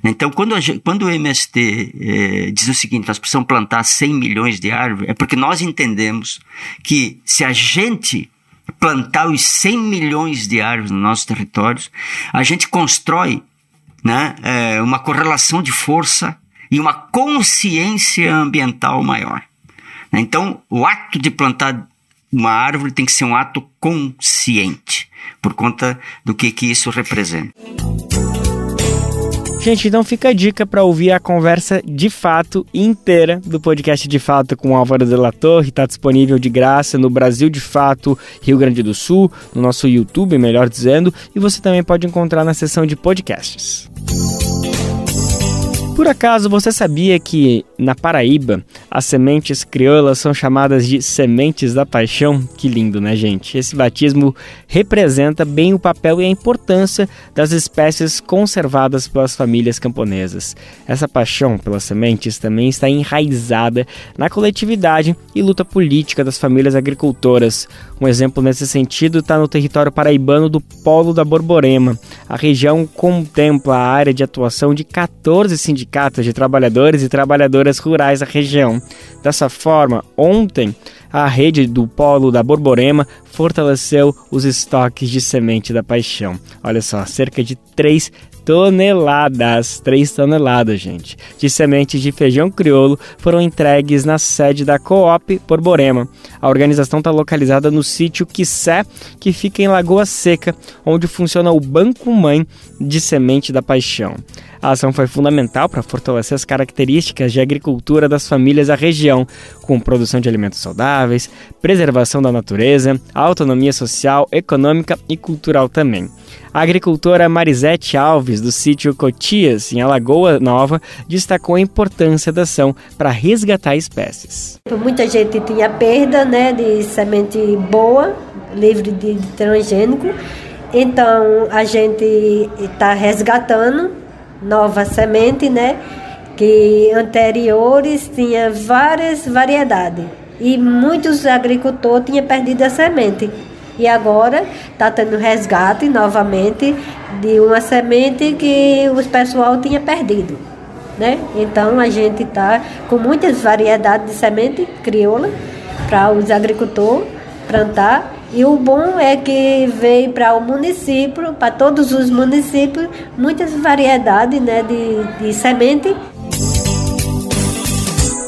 Então, quando o MST diz o seguinte, nós precisamos plantar 100 milhões de árvores, é porque nós entendemos que se a gente plantar os 100 milhões de árvores nos nossos territórios, a gente constrói, né, uma correlação de força e uma consciência ambiental maior. Então, o ato de plantar uma árvore tem que ser um ato consciente, por conta do que isso representa. Gente, então fica a dica para ouvir a conversa de fato inteira do podcast De Fato com o Álvaro de la Torre. Está disponível de graça no Brasil de Fato, Rio Grande do Sul, no nosso YouTube, melhor dizendo, e você também pode encontrar na seção de podcasts. Por acaso, você sabia que, na Paraíba, as sementes crioulas são chamadas de sementes da paixão? Que lindo, né, gente? Esse batismo representa bem o papel e a importância das espécies conservadas pelas famílias camponesas. Essa paixão pelas sementes também está enraizada na coletividade e luta política das famílias agricultoras. Um exemplo nesse sentido está no território paraibano do Polo da Borborema. A região contempla a área de atuação de 14 sindicatos de trabalhadores e trabalhadoras rurais da região. Dessa forma, ontem, a rede do Polo da Borborema fortaleceu os estoques de semente da paixão. Olha só, cerca de 3 toneladas, gente, de sementes de feijão crioulo foram entregues na sede da Coop Borborema. A organização está localizada no sítio Quissé, que fica em Lagoa Seca, onde funciona o Banco Mãe de Semente da Paixão. A ação foi fundamental para fortalecer as características de agricultura das famílias da região, com produção de alimentos saudáveis, preservação da natureza, autonomia social, econômica e cultural também. A agricultora Marisete Alves, do sítio Cotias, em Alagoa Nova, destacou a importância da ação para resgatar espécies. Muita gente tinha perda, né, de semente boa, livre de transgênico, então a gente está resgatando nova semente, né, que anteriores tinha várias variedades e muitos agricultores tinham perdido a semente. E agora está tendo resgate novamente de uma semente que o pessoal tinha perdido, né? Então a gente está com muitas variedades de semente crioula para os agricultores plantar. E o bom é que veio para o município, para todos os municípios, muitas variedades, né, de semente.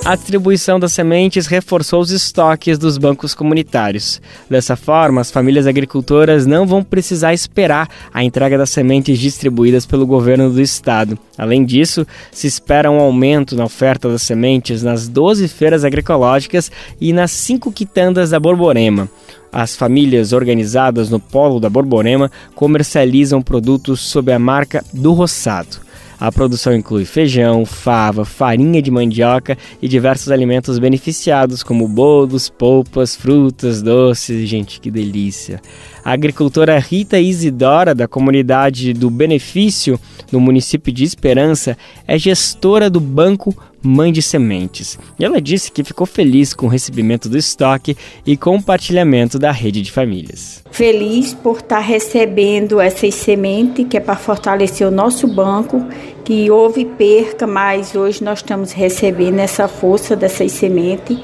A distribuição das sementes reforçou os estoques dos bancos comunitários. Dessa forma, as famílias agricultoras não vão precisar esperar a entrega das sementes distribuídas pelo governo do estado. Além disso, se espera um aumento na oferta das sementes nas 12 feiras agroecológicas e nas 5 quitandas da Borborema. As famílias organizadas no Polo da Borborema comercializam produtos sob a marca do Roçado. A produção inclui feijão, fava, farinha de mandioca e diversos alimentos beneficiados, como bolos, polpas, frutas, doces. Gente, que delícia! A agricultora Rita Isidora, da comunidade do Benefício, no município de Esperança, é gestora do Banco Mãe de Sementes. E ela disse que ficou feliz com o recebimento do estoque e compartilhamento da rede de famílias. Feliz por estar recebendo essas sementes, que é para fortalecer o nosso banco, que houve perca, mas hoje nós estamos recebendo essa força dessas sementes.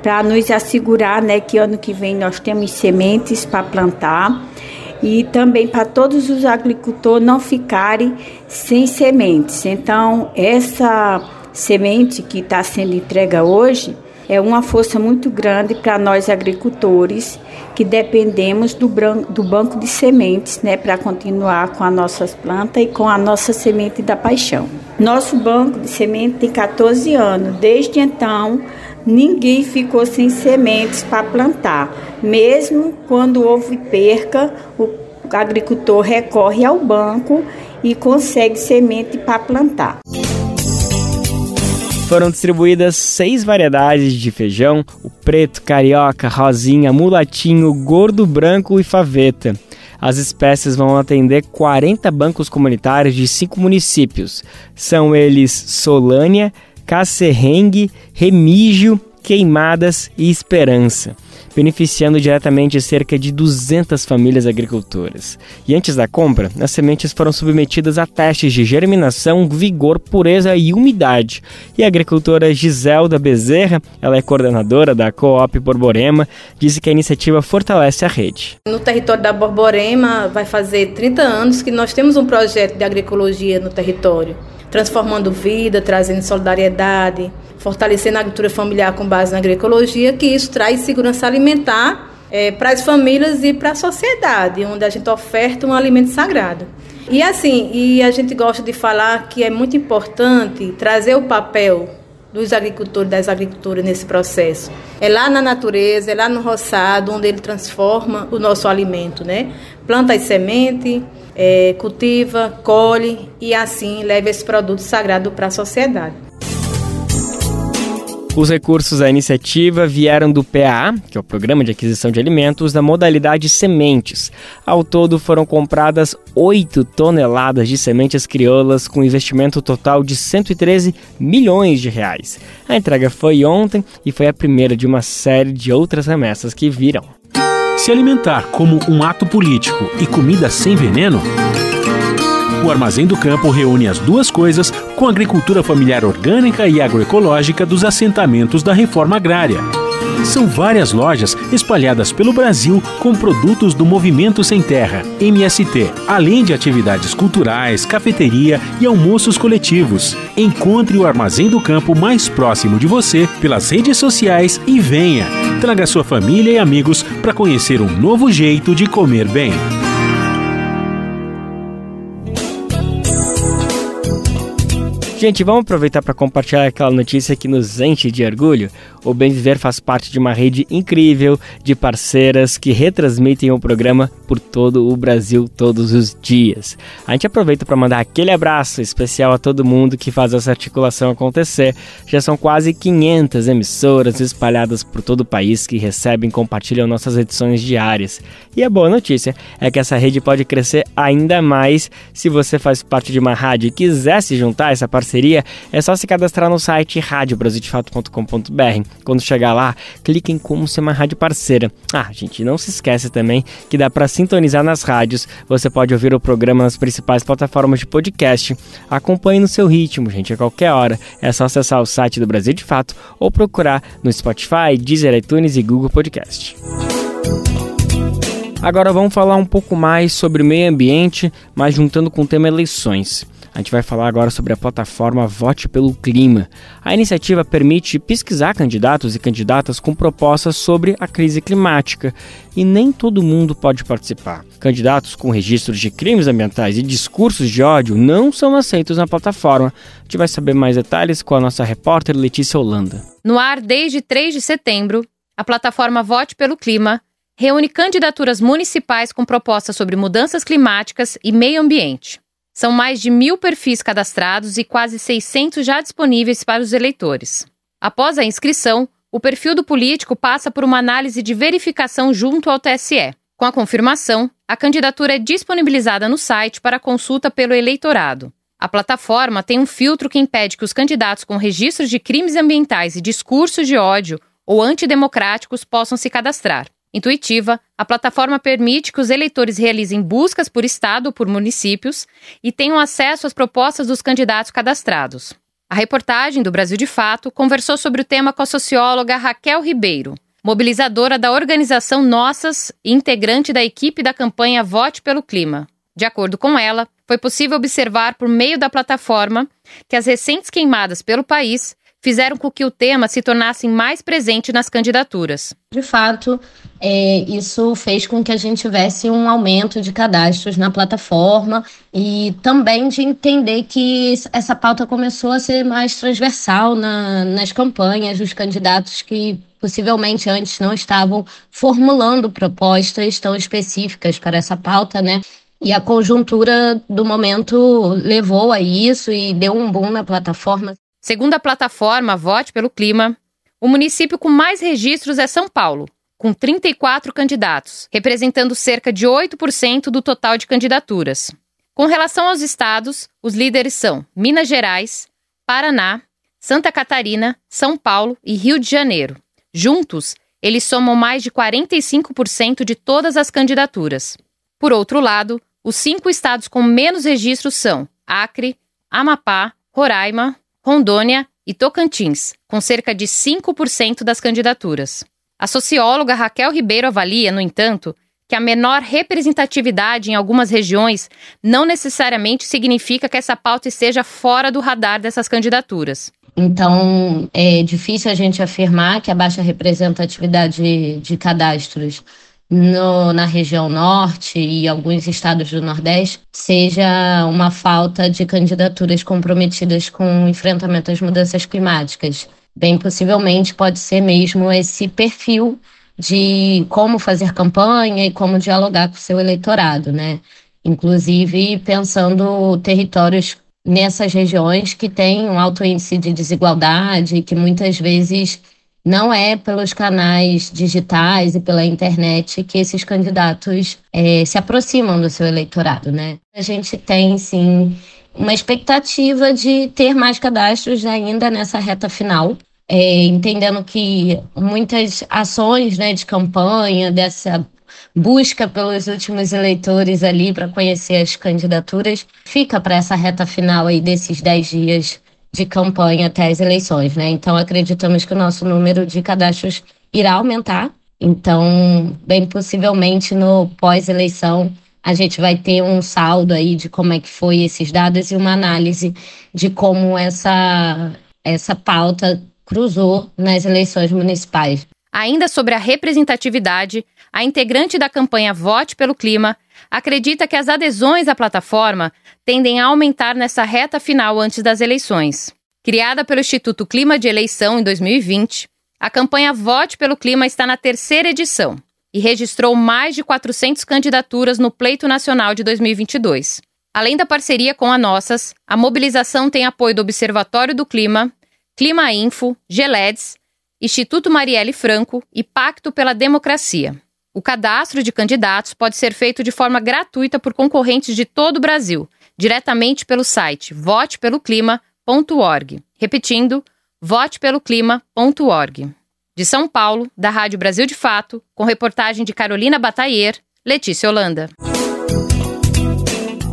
para nos assegurar, né, que ano que vem nós temos sementes para plantar e também para todos os agricultores não ficarem sem sementes. Então, essa semente que está sendo entregue hoje é uma força muito grande para nós agricultores que dependemos do banco de sementes, né, para continuar com as nossas plantas e com a nossa semente da paixão. Nosso banco de semente tem 14 anos. Desde então, ninguém ficou sem sementes para plantar. Mesmo quando houve perca, o agricultor recorre ao banco e consegue semente para plantar. Foram distribuídas 6 variedades de feijão: o preto, carioca, rosinha, mulatinho, gordo branco e faveta. As espécies vão atender 40 bancos comunitários de 5 municípios. São eles Solânia, Cacerrengue, Remígio, Queimadas e Esperança, beneficiando diretamente cerca de 200 famílias agricultoras. E antes da compra, as sementes foram submetidas a testes de germinação, vigor, pureza e umidade. E a agricultora Giselda Bezerra, ela é coordenadora da Coop Borborema, disse que a iniciativa fortalece a rede. No território da Borborema vai fazer 30 anos que nós temos um projeto de agroecologia no território, transformando vida, trazendo solidariedade, fortalecendo a agricultura familiar com base na agroecologia, que isso traz segurança alimentar para as famílias e para a sociedade, onde a gente oferta um alimento sagrado. E a gente gosta de falar que é muito importante trazer o papel dos agricultores, das agricultoras nesse processo. É lá na natureza, é lá no roçado, onde ele transforma o nosso alimento, né? Planta as sementes, cultiva, colhe e assim leva esse produto sagrado para a sociedade. Os recursos da iniciativa vieram do PAA, que é o Programa de Aquisição de Alimentos, da modalidade sementes. Ao todo foram compradas 8 toneladas de sementes crioulas com investimento total de 113 milhões de reais. A entrega foi ontem e foi a primeira de uma série de outras remessas que virão. Se alimentar como um ato político e comida sem veneno? O Armazém do Campo reúne as duas coisas com a agricultura familiar orgânica e agroecológica dos assentamentos da reforma agrária. São várias lojas espalhadas pelo Brasil com produtos do Movimento Sem Terra, MST, além de atividades culturais, cafeteria e almoços coletivos. Encontre o Armazém do Campo mais próximo de você pelas redes sociais e venha! Traga sua família e amigos para conhecer um novo jeito de comer bem. Gente, vamos aproveitar para compartilhar aquela notícia que nos enche de orgulho. O Bem Viver faz parte de uma rede incrível de parceiras que retransmitem o programa por todo o Brasil todos os dias. A gente aproveita para mandar aquele abraço especial a todo mundo que faz essa articulação acontecer. Já são quase 500 emissoras espalhadas por todo o país que recebem e compartilham nossas edições diárias. E a boa notícia é que essa rede pode crescer ainda mais se você faz parte de uma rádio e quiser se juntar a essa parceria. É só se cadastrar no site radiobrasildefato.com.br. Quando chegar lá, clique em como ser uma rádio parceira. Gente, não se esquece também que dá para sintonizar nas rádios. Você pode ouvir o programa nas principais plataformas de podcast. Acompanhe no seu ritmo, gente, a qualquer hora. É só acessar o site do Brasil de Fato ou procurar no Spotify, Deezer, iTunes e Google Podcast. Agora vamos falar um pouco mais sobre meio ambiente, mas juntando com o tema eleições. A gente vai falar agora sobre a plataforma Vote pelo Clima. A iniciativa permite pesquisar candidatos e candidatas com propostas sobre a crise climática. E nem todo mundo pode participar. Candidatos com registros de crimes ambientais e discursos de ódio não são aceitos na plataforma. A gente vai saber mais detalhes com a nossa repórter Letícia Holanda. No ar desde 3 de setembro, a plataforma Vote pelo Clima reúne candidaturas municipais com propostas sobre mudanças climáticas e meio ambiente. São mais de 1.000 perfis cadastrados e quase 600 já disponíveis para os eleitores. Após a inscrição, o perfil do político passa por uma análise de verificação junto ao TSE. Com a confirmação, a candidatura é disponibilizada no site para consulta pelo eleitorado. A plataforma tem um filtro que impede que os candidatos com registros de crimes ambientais e discursos de ódio ou antidemocráticos possam se cadastrar. Intuitiva, a plataforma permite que os eleitores realizem buscas por estado ou por municípios e tenham acesso às propostas dos candidatos cadastrados. A reportagem do Brasil de Fato conversou sobre o tema com a socióloga Raquel Ribeiro, mobilizadora da organização Nossas e integrante da equipe da campanha Vote pelo Clima. De acordo com ela, foi possível observar por meio da plataforma que as recentes queimadas pelo país fizeram com que o tema se tornasse mais presente nas candidaturas. De fato, isso fez com que a gente tivesse um aumento de cadastros na plataforma e também de entender que essa pauta começou a ser mais transversal nas campanhas dos candidatos que possivelmente antes não estavam formulando propostas tão específicas para essa pauta, né? E a conjuntura do momento levou a isso e deu um boom na plataforma. Segundo a plataforma Vote pelo Clima, o município com mais registros é São Paulo, com 34 candidatos, representando cerca de 8% do total de candidaturas. Com relação aos estados, os líderes são Minas Gerais, Paraná, Santa Catarina, São Paulo e Rio de Janeiro. Juntos, eles somam mais de 45% de todas as candidaturas. Por outro lado, os 5 estados com menos registros são Acre, Amapá, Roraima, Rondônia e Tocantins, com cerca de 5% das candidaturas. A socióloga Raquel Ribeiro avalia, no entanto, que a menor representatividade em algumas regiões não necessariamente significa que essa pauta esteja fora do radar dessas candidaturas. Então, é difícil a gente afirmar que a baixa representatividade de cadastros na região norte e alguns estados do Nordeste seja uma falta de candidaturas comprometidas com o enfrentamento às mudanças climáticas. Bem possivelmente pode ser mesmo esse perfil de como fazer campanha e como dialogar com o seu eleitorado, né? Inclusive pensando territórios nessas regiões que têm um alto índice de desigualdade, que muitas vezes não é pelos canais digitais e pela internet que esses candidatos se aproximam do seu eleitorado, né? A gente tem, sim, uma expectativa de ter mais cadastros ainda nessa reta final, entendendo que muitas ações, né, de campanha, dessa busca pelos últimos eleitores ali para conhecer as candidaturas, fica para essa reta final aí desses 10 dias de campanha até as eleições, né? Então, acreditamos que o nosso número de cadastros irá aumentar. Então, bem possivelmente, no pós-eleição, a gente vai ter um saldo aí de como é que foi esses dados e uma análise de como essa pauta cruzou nas eleições municipais. Ainda sobre a representatividade, a integrante da campanha Vote pelo Clima acredita que as adesões à plataforma tendem a aumentar nessa reta final antes das eleições. Criada pelo Instituto Clima de Eleição em 2020, a campanha Vote pelo Clima está na 3ª edição e registrou mais de 400 candidaturas no Pleito Nacional de 2022. Além da parceria com a Nossas, a mobilização tem apoio do Observatório do Clima, Clima Info, GELEDS, Instituto Marielle Franco e Pacto pela Democracia. O cadastro de candidatos pode ser feito de forma gratuita por concorrentes de todo o Brasil, diretamente pelo site votepeloclima.org. Repetindo, votepeloclima.org. De São Paulo, da Rádio Brasil de Fato, com reportagem de Carolina Batailler, Letícia Holanda.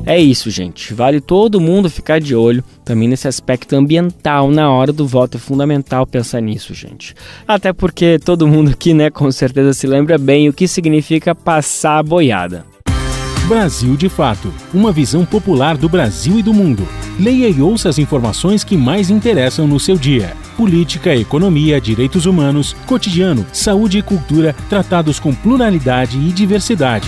É isso, gente. Vale todo mundo ficar de olho também nesse aspecto ambiental na hora do voto. É fundamental pensar nisso, gente. Até porque todo mundo aqui, né, com certeza se lembra bem o que significa passar a boiada. Brasil de Fato, uma visão popular do Brasil e do mundo. Leia e ouça as informações que mais interessam no seu dia. Política, economia, direitos humanos, cotidiano, saúde e cultura, tratados com pluralidade e diversidade.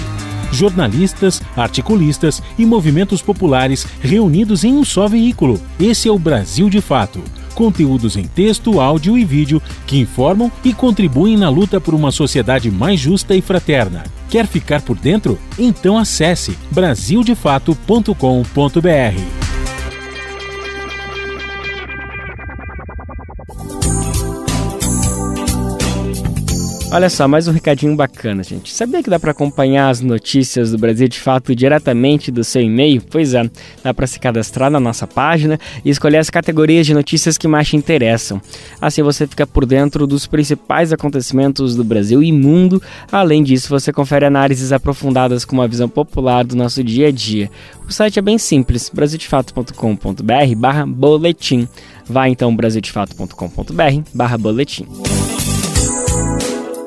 Jornalistas, articulistas e movimentos populares reunidos em um só veículo. Esse é o Brasil de Fato. Conteúdos em texto, áudio e vídeo que informam e contribuem na luta por uma sociedade mais justa e fraterna. Quer ficar por dentro? Então acesse brasildefato.com.br. Olha só, mais um recadinho bacana, gente. Sabia que dá para acompanhar as notícias do Brasil de Fato diretamente do seu e-mail? Pois é, dá para se cadastrar na nossa página e escolher as categorias de notícias que mais te interessam. Assim você fica por dentro dos principais acontecimentos do Brasil e mundo. Além disso, você confere análises aprofundadas com uma visão popular do nosso dia a dia. O site é bem simples, brasildefato.com.br/boletim. Vá então brasildefato.com.br/boletim.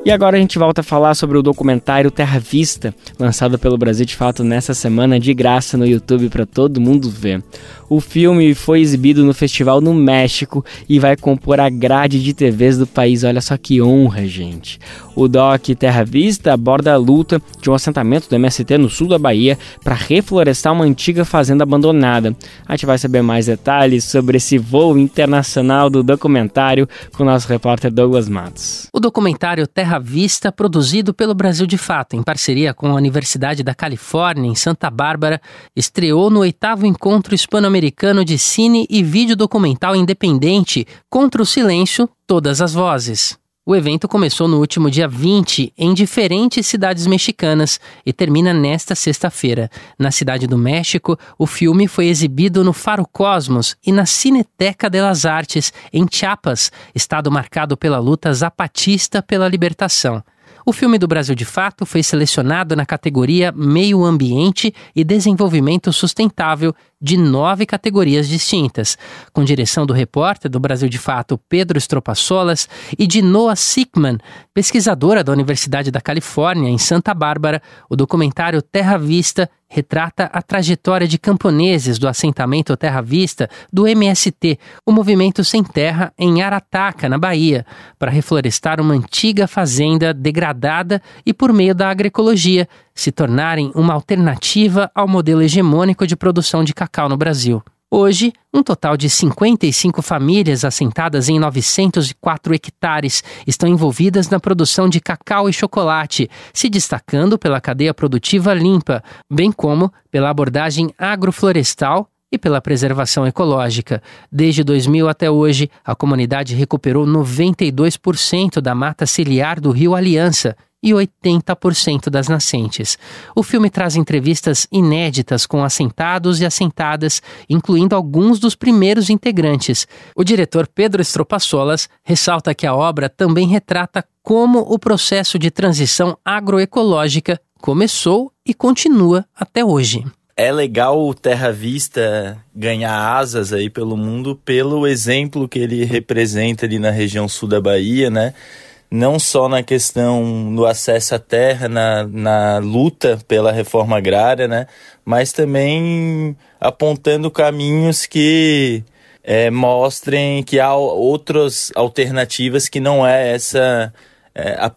E agora a gente volta a falar sobre o documentário Terra Vista, lançado pelo Brasil de Fato nessa semana de graça no YouTube para todo mundo ver. O filme foi exibido no festival no México e vai compor a grade de TVs do país. Olha só que honra, gente. O doc Terra Vista aborda a luta de um assentamento do MST no sul da Bahia para reflorestar uma antiga fazenda abandonada. A gente vai saber mais detalhes sobre esse voo internacional do documentário com o nosso repórter Douglas Matos. O documentário Terra Vista, produzido pelo Brasil de Fato, em parceria com a Universidade da Califórnia, em Santa Bárbara, estreou no 8º Encontro Hispano-Americano de Cine e Vídeo Documental Independente Contra o Silêncio, Todas as Vozes. O evento começou no último dia 20 em diferentes cidades mexicanas e termina nesta sexta-feira. Na Cidade do México, o filme foi exibido no Faro Cosmos e na Cineteca de las Artes, em Chiapas, estado marcado pela luta zapatista pela libertação. O filme do Brasil de Fato foi selecionado na categoria Meio Ambiente e Desenvolvimento Sustentável de 9 categorias distintas, com direção do repórter do Brasil de Fato Pedro Estropaçolas e de Noah Sickman, pesquisadora da Universidade da Califórnia, em Santa Bárbara. O documentário Terra Vista retrata a trajetória de camponeses do assentamento Terra Vista do MST, o Movimento Sem Terra, em Arataca, na Bahia, para reflorestar uma antiga fazenda degradada e, por meio da agroecologia, se tornarem uma alternativa ao modelo hegemônico de produção de cacau no Brasil. Hoje, um total de 55 famílias assentadas em 904 hectares estão envolvidas na produção de cacau e chocolate, se destacando pela cadeia produtiva limpa, bem como pela abordagem agroflorestal e pela preservação ecológica. Desde 2000 até hoje, a comunidade recuperou 92% da mata ciliar do Rio Aliança e 80% das nascentes. O filme traz entrevistas inéditas com assentados e assentadas, incluindo alguns dos primeiros integrantes. O diretor Pedro Estropaçolas ressalta que a obra também retrata como o processo de transição agroecológica começou e continua até hoje. É legal o Terra Vista ganhar asas aí pelo mundo pelo exemplo que ele representa ali na região sul da Bahia, né? Não só na questão do acesso à terra, na luta pela reforma agrária, né? Mas também apontando caminhos que mostrem que há outras alternativas que não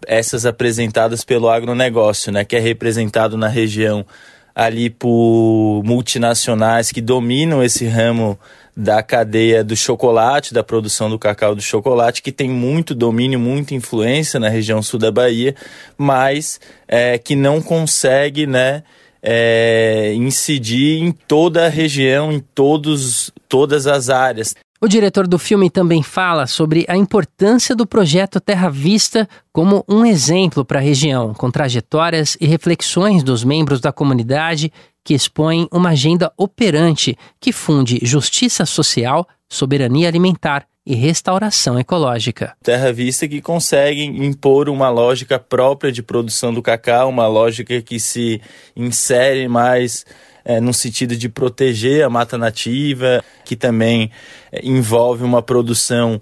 essas apresentadas pelo agronegócio, né? Que é representado na região ali por multinacionais que dominam esse ramo da cadeia do chocolate, da produção do cacau do chocolate, que tem muito domínio, muita influência na região sul da Bahia, mas que não consegue, né, incidir em toda a região, em todas as áreas. O diretor do filme também fala sobre a importância do projeto Terra Vista como um exemplo para a região, com trajetórias e reflexões dos membros da comunidade que expõem uma agenda operante que funde justiça social, soberania alimentar e restauração ecológica. Terra Vista que consegue impor uma lógica própria de produção do cacau, uma lógica que se insere mais no sentido de proteger a mata nativa, que também envolve uma produção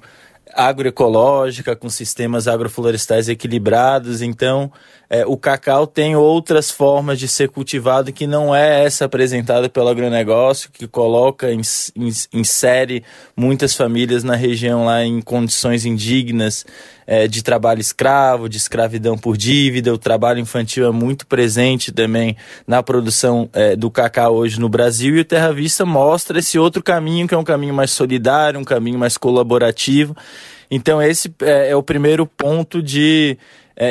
agroecológica, com sistemas agroflorestais equilibrados. Então, o cacau tem outras formas de ser cultivado que não é essa apresentada pelo agronegócio, que coloca, insere muitas famílias na região lá em condições indignas, de trabalho escravo, de escravidão por dívida. O trabalho infantil é muito presente também na produção do cacau hoje no Brasil, e o Terra Vista mostra esse outro caminho, que é um caminho mais solidário, um caminho mais colaborativo. Então esse é o primeiro ponto de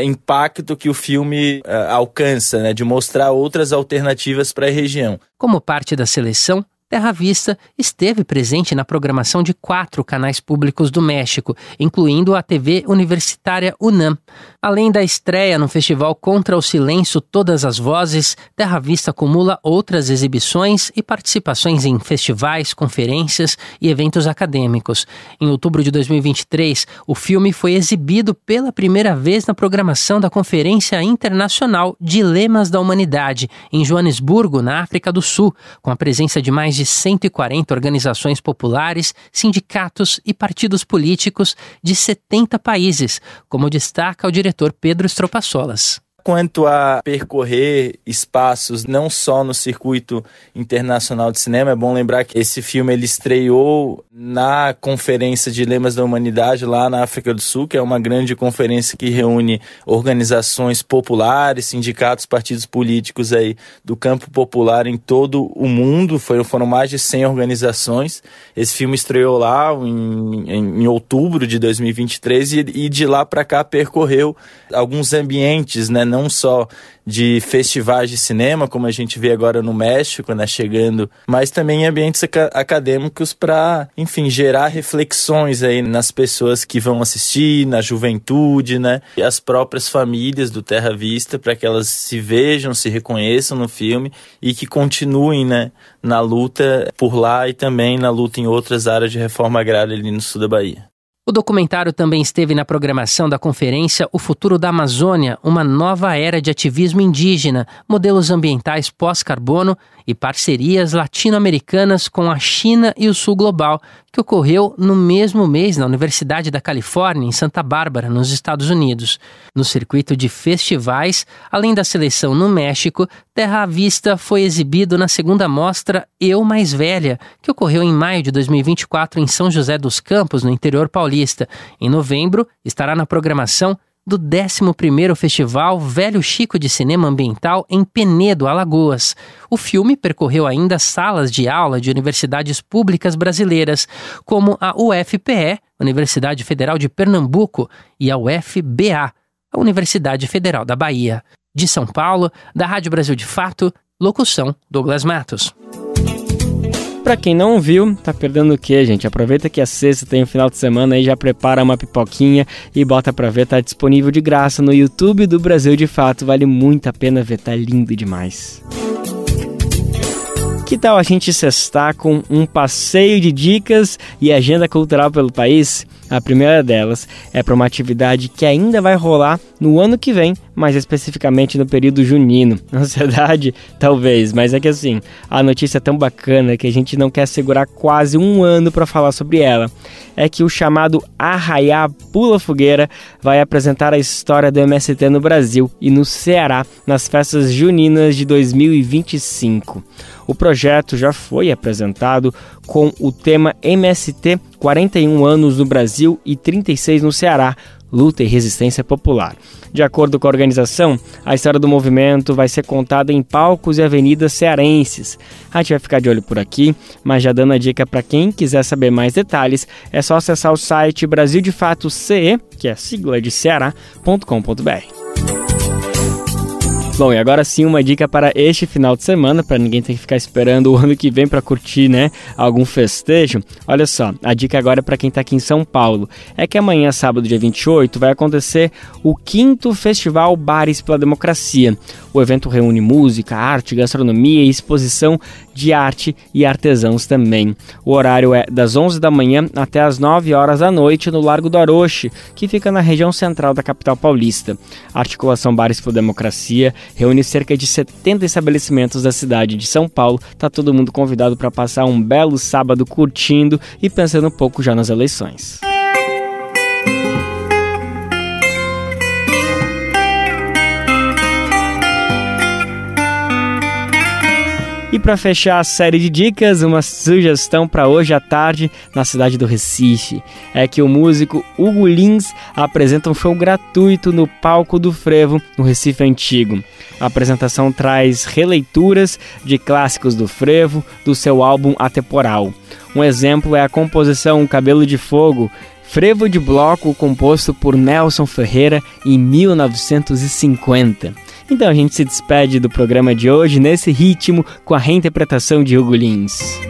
impacto que o filme alcança, né, de mostrar outras alternativas para a região. Como parte da seleção, Terra Vista esteve presente na programação de 4 canais públicos do México, incluindo a TV universitária UNAM. Além da estreia no festival Contra o Silêncio Todas as Vozes, Terra Vista acumula outras exibições e participações em festivais, conferências e eventos acadêmicos. Em outubro de 2023, o filme foi exibido pela primeira vez na programação da Conferência Internacional Dilemas da Humanidade, em Joanesburgo, na África do Sul, com a presença de mais de 140 organizações populares, sindicatos e partidos políticos de 70 países, como destaca o diretor Pedro Stropasolas. Quanto a percorrer espaços não só no circuito internacional de cinema, é bom lembrar que esse filme ele estreou na Conferência Dilemas da Humanidade lá na África do Sul, que é uma grande conferência que reúne organizações populares, sindicatos, partidos políticos aí do campo popular em todo o mundo. Foram mais de 100 organizações. Esse filme estreou lá em outubro de 2023 e de lá para cá percorreu alguns ambientes, né? Não só de festivais de cinema, como a gente vê agora no México, né, chegando, mas também em ambientes acadêmicos para, enfim, gerar reflexões aí nas pessoas que vão assistir, na juventude, né, e as próprias famílias do Terra Vista, para que elas se vejam, se reconheçam no filme e que continuem, né, na luta por lá e também na luta em outras áreas de reforma agrária ali no sul da Bahia. O documentário também esteve na programação da conferência O Futuro da Amazônia, uma nova era de ativismo indígena, modelos ambientais pós-carbono e parcerias latino-americanas com a China e o Sul Global, que ocorreu no mesmo mês na Universidade da Califórnia, em Santa Bárbara, nos Estados Unidos. No circuito de festivais, além da seleção no México, Terra Vista foi exibido na segunda mostra Eu Mais Velha, que ocorreu em maio de 2024 em São José dos Campos, no interior paulista. Em novembro, estará na programação do 11º Festival Velho Chico de Cinema Ambiental em Penedo, Alagoas. O filme percorreu ainda salas de aula de universidades públicas brasileiras, como a UFPE, Universidade Federal de Pernambuco, e a UFBA, a Universidade Federal da Bahia. De São Paulo, da Rádio Brasil de Fato, locução Douglas Matos. Pra quem não viu, tá perdendo o quê, gente? Aproveita que a sexta tem o final de semana aí, já prepara uma pipoquinha e bota pra ver, tá disponível de graça no YouTube do Brasil de Fato, vale muito a pena ver, tá lindo demais. Que tal a gente sextar com um passeio de dicas e agenda cultural pelo país? A primeira delas é para uma atividade que ainda vai rolar no ano que vem, mais especificamente no período junino. Ansiedade? Talvez, mas é que assim, a notícia é tão bacana que a gente não quer segurar quase um ano para falar sobre ela. É que o chamado Arraiá Pula Fogueira vai apresentar a história do MST no Brasil e no Ceará nas festas juninas de 2025. O projeto já foi apresentado com o tema MST 41 anos no Brasil e 36 no Ceará, luta e resistência popular. De acordo com a organização, a história do movimento vai ser contada em palcos e avenidas cearenses. A gente vai ficar de olho por aqui, mas já dando a dica para quem quiser saber mais detalhes, é só acessar o site Brasil de Fato CE, que é a sigla de Ceará.com.br. Bom, e agora sim uma dica para este final de semana, para ninguém ter que ficar esperando o ano que vem para curtir, né, algum festejo. Olha só, a dica agora é para quem está aqui em São Paulo. É que amanhã, sábado, dia 28, vai acontecer o 5º Festival Bares pela Democracia. O evento reúne música, arte, gastronomia e exposição de arte e artesãos também. O horário é das 11 da manhã até as 9 horas da noite no Largo do Aroche, que fica na região central da capital paulista. A articulação Bares pela Democracia reúne cerca de 70 estabelecimentos da cidade de São Paulo. Tá todo mundo convidado para passar um belo sábado curtindo e pensando um pouco já nas eleições. E para fechar a série de dicas, uma sugestão para hoje à tarde na cidade do Recife. É que o músico Hugo Lins apresenta um show gratuito no Palco do Frevo, no Recife Antigo. A apresentação traz releituras de clássicos do frevo, do seu álbum Atemporal. Um exemplo é a composição Cabelo de Fogo, frevo de bloco composto por Nelson Ferreira em 1950. Então a gente se despede do programa de hoje nesse ritmo com a reinterpretação de Hugo Lins.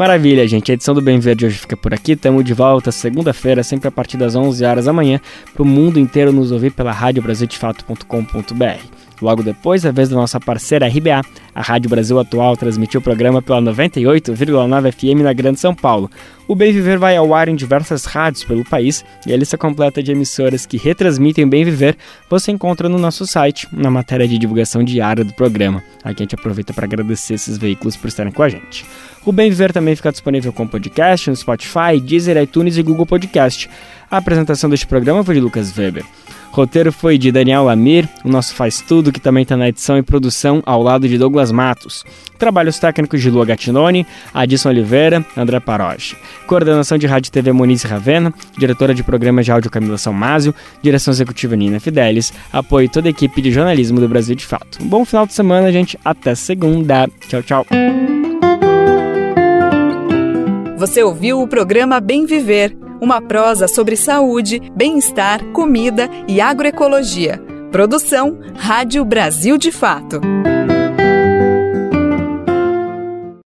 Maravilha, gente. A edição do Bem Viver de hoje fica por aqui. Estamos de volta segunda-feira, sempre a partir das 11 horas da manhã, para o mundo inteiro nos ouvir pela radiobrasildefato.com.br. Logo depois, a vez da nossa parceira RBA, a Rádio Brasil Atual transmitiu o programa pela 98,9 FM na Grande São Paulo. O Bem Viver vai ao ar em diversas rádios pelo país e a lista completa de emissoras que retransmitem o Bem Viver você encontra no nosso site, na matéria de divulgação diária do programa. Aqui a gente aproveita para agradecer esses veículos por estarem com a gente. O Bem Viver também fica disponível com podcast no Spotify, Deezer, iTunes e Google Podcast. A apresentação deste programa foi de Lucas Weber. O roteiro foi de Daniel Lamir, o nosso Faz Tudo, que também está na edição e produção ao lado de Douglas Matos. Trabalhos técnicos de Lua Gattinoni, Adilson Oliveira, André Paroche. Coordenação de Rádio e TV Moniz Ravena, diretora de programas de áudio Camila Salmásio, direção executiva Nina Fidelis, apoio toda a equipe de jornalismo do Brasil de Fato. Um bom final de semana, gente. Até segunda. Tchau, tchau. Você ouviu o programa Bem Viver, uma prosa sobre saúde, bem-estar, comida e agroecologia. Produção Rádio Brasil de Fato.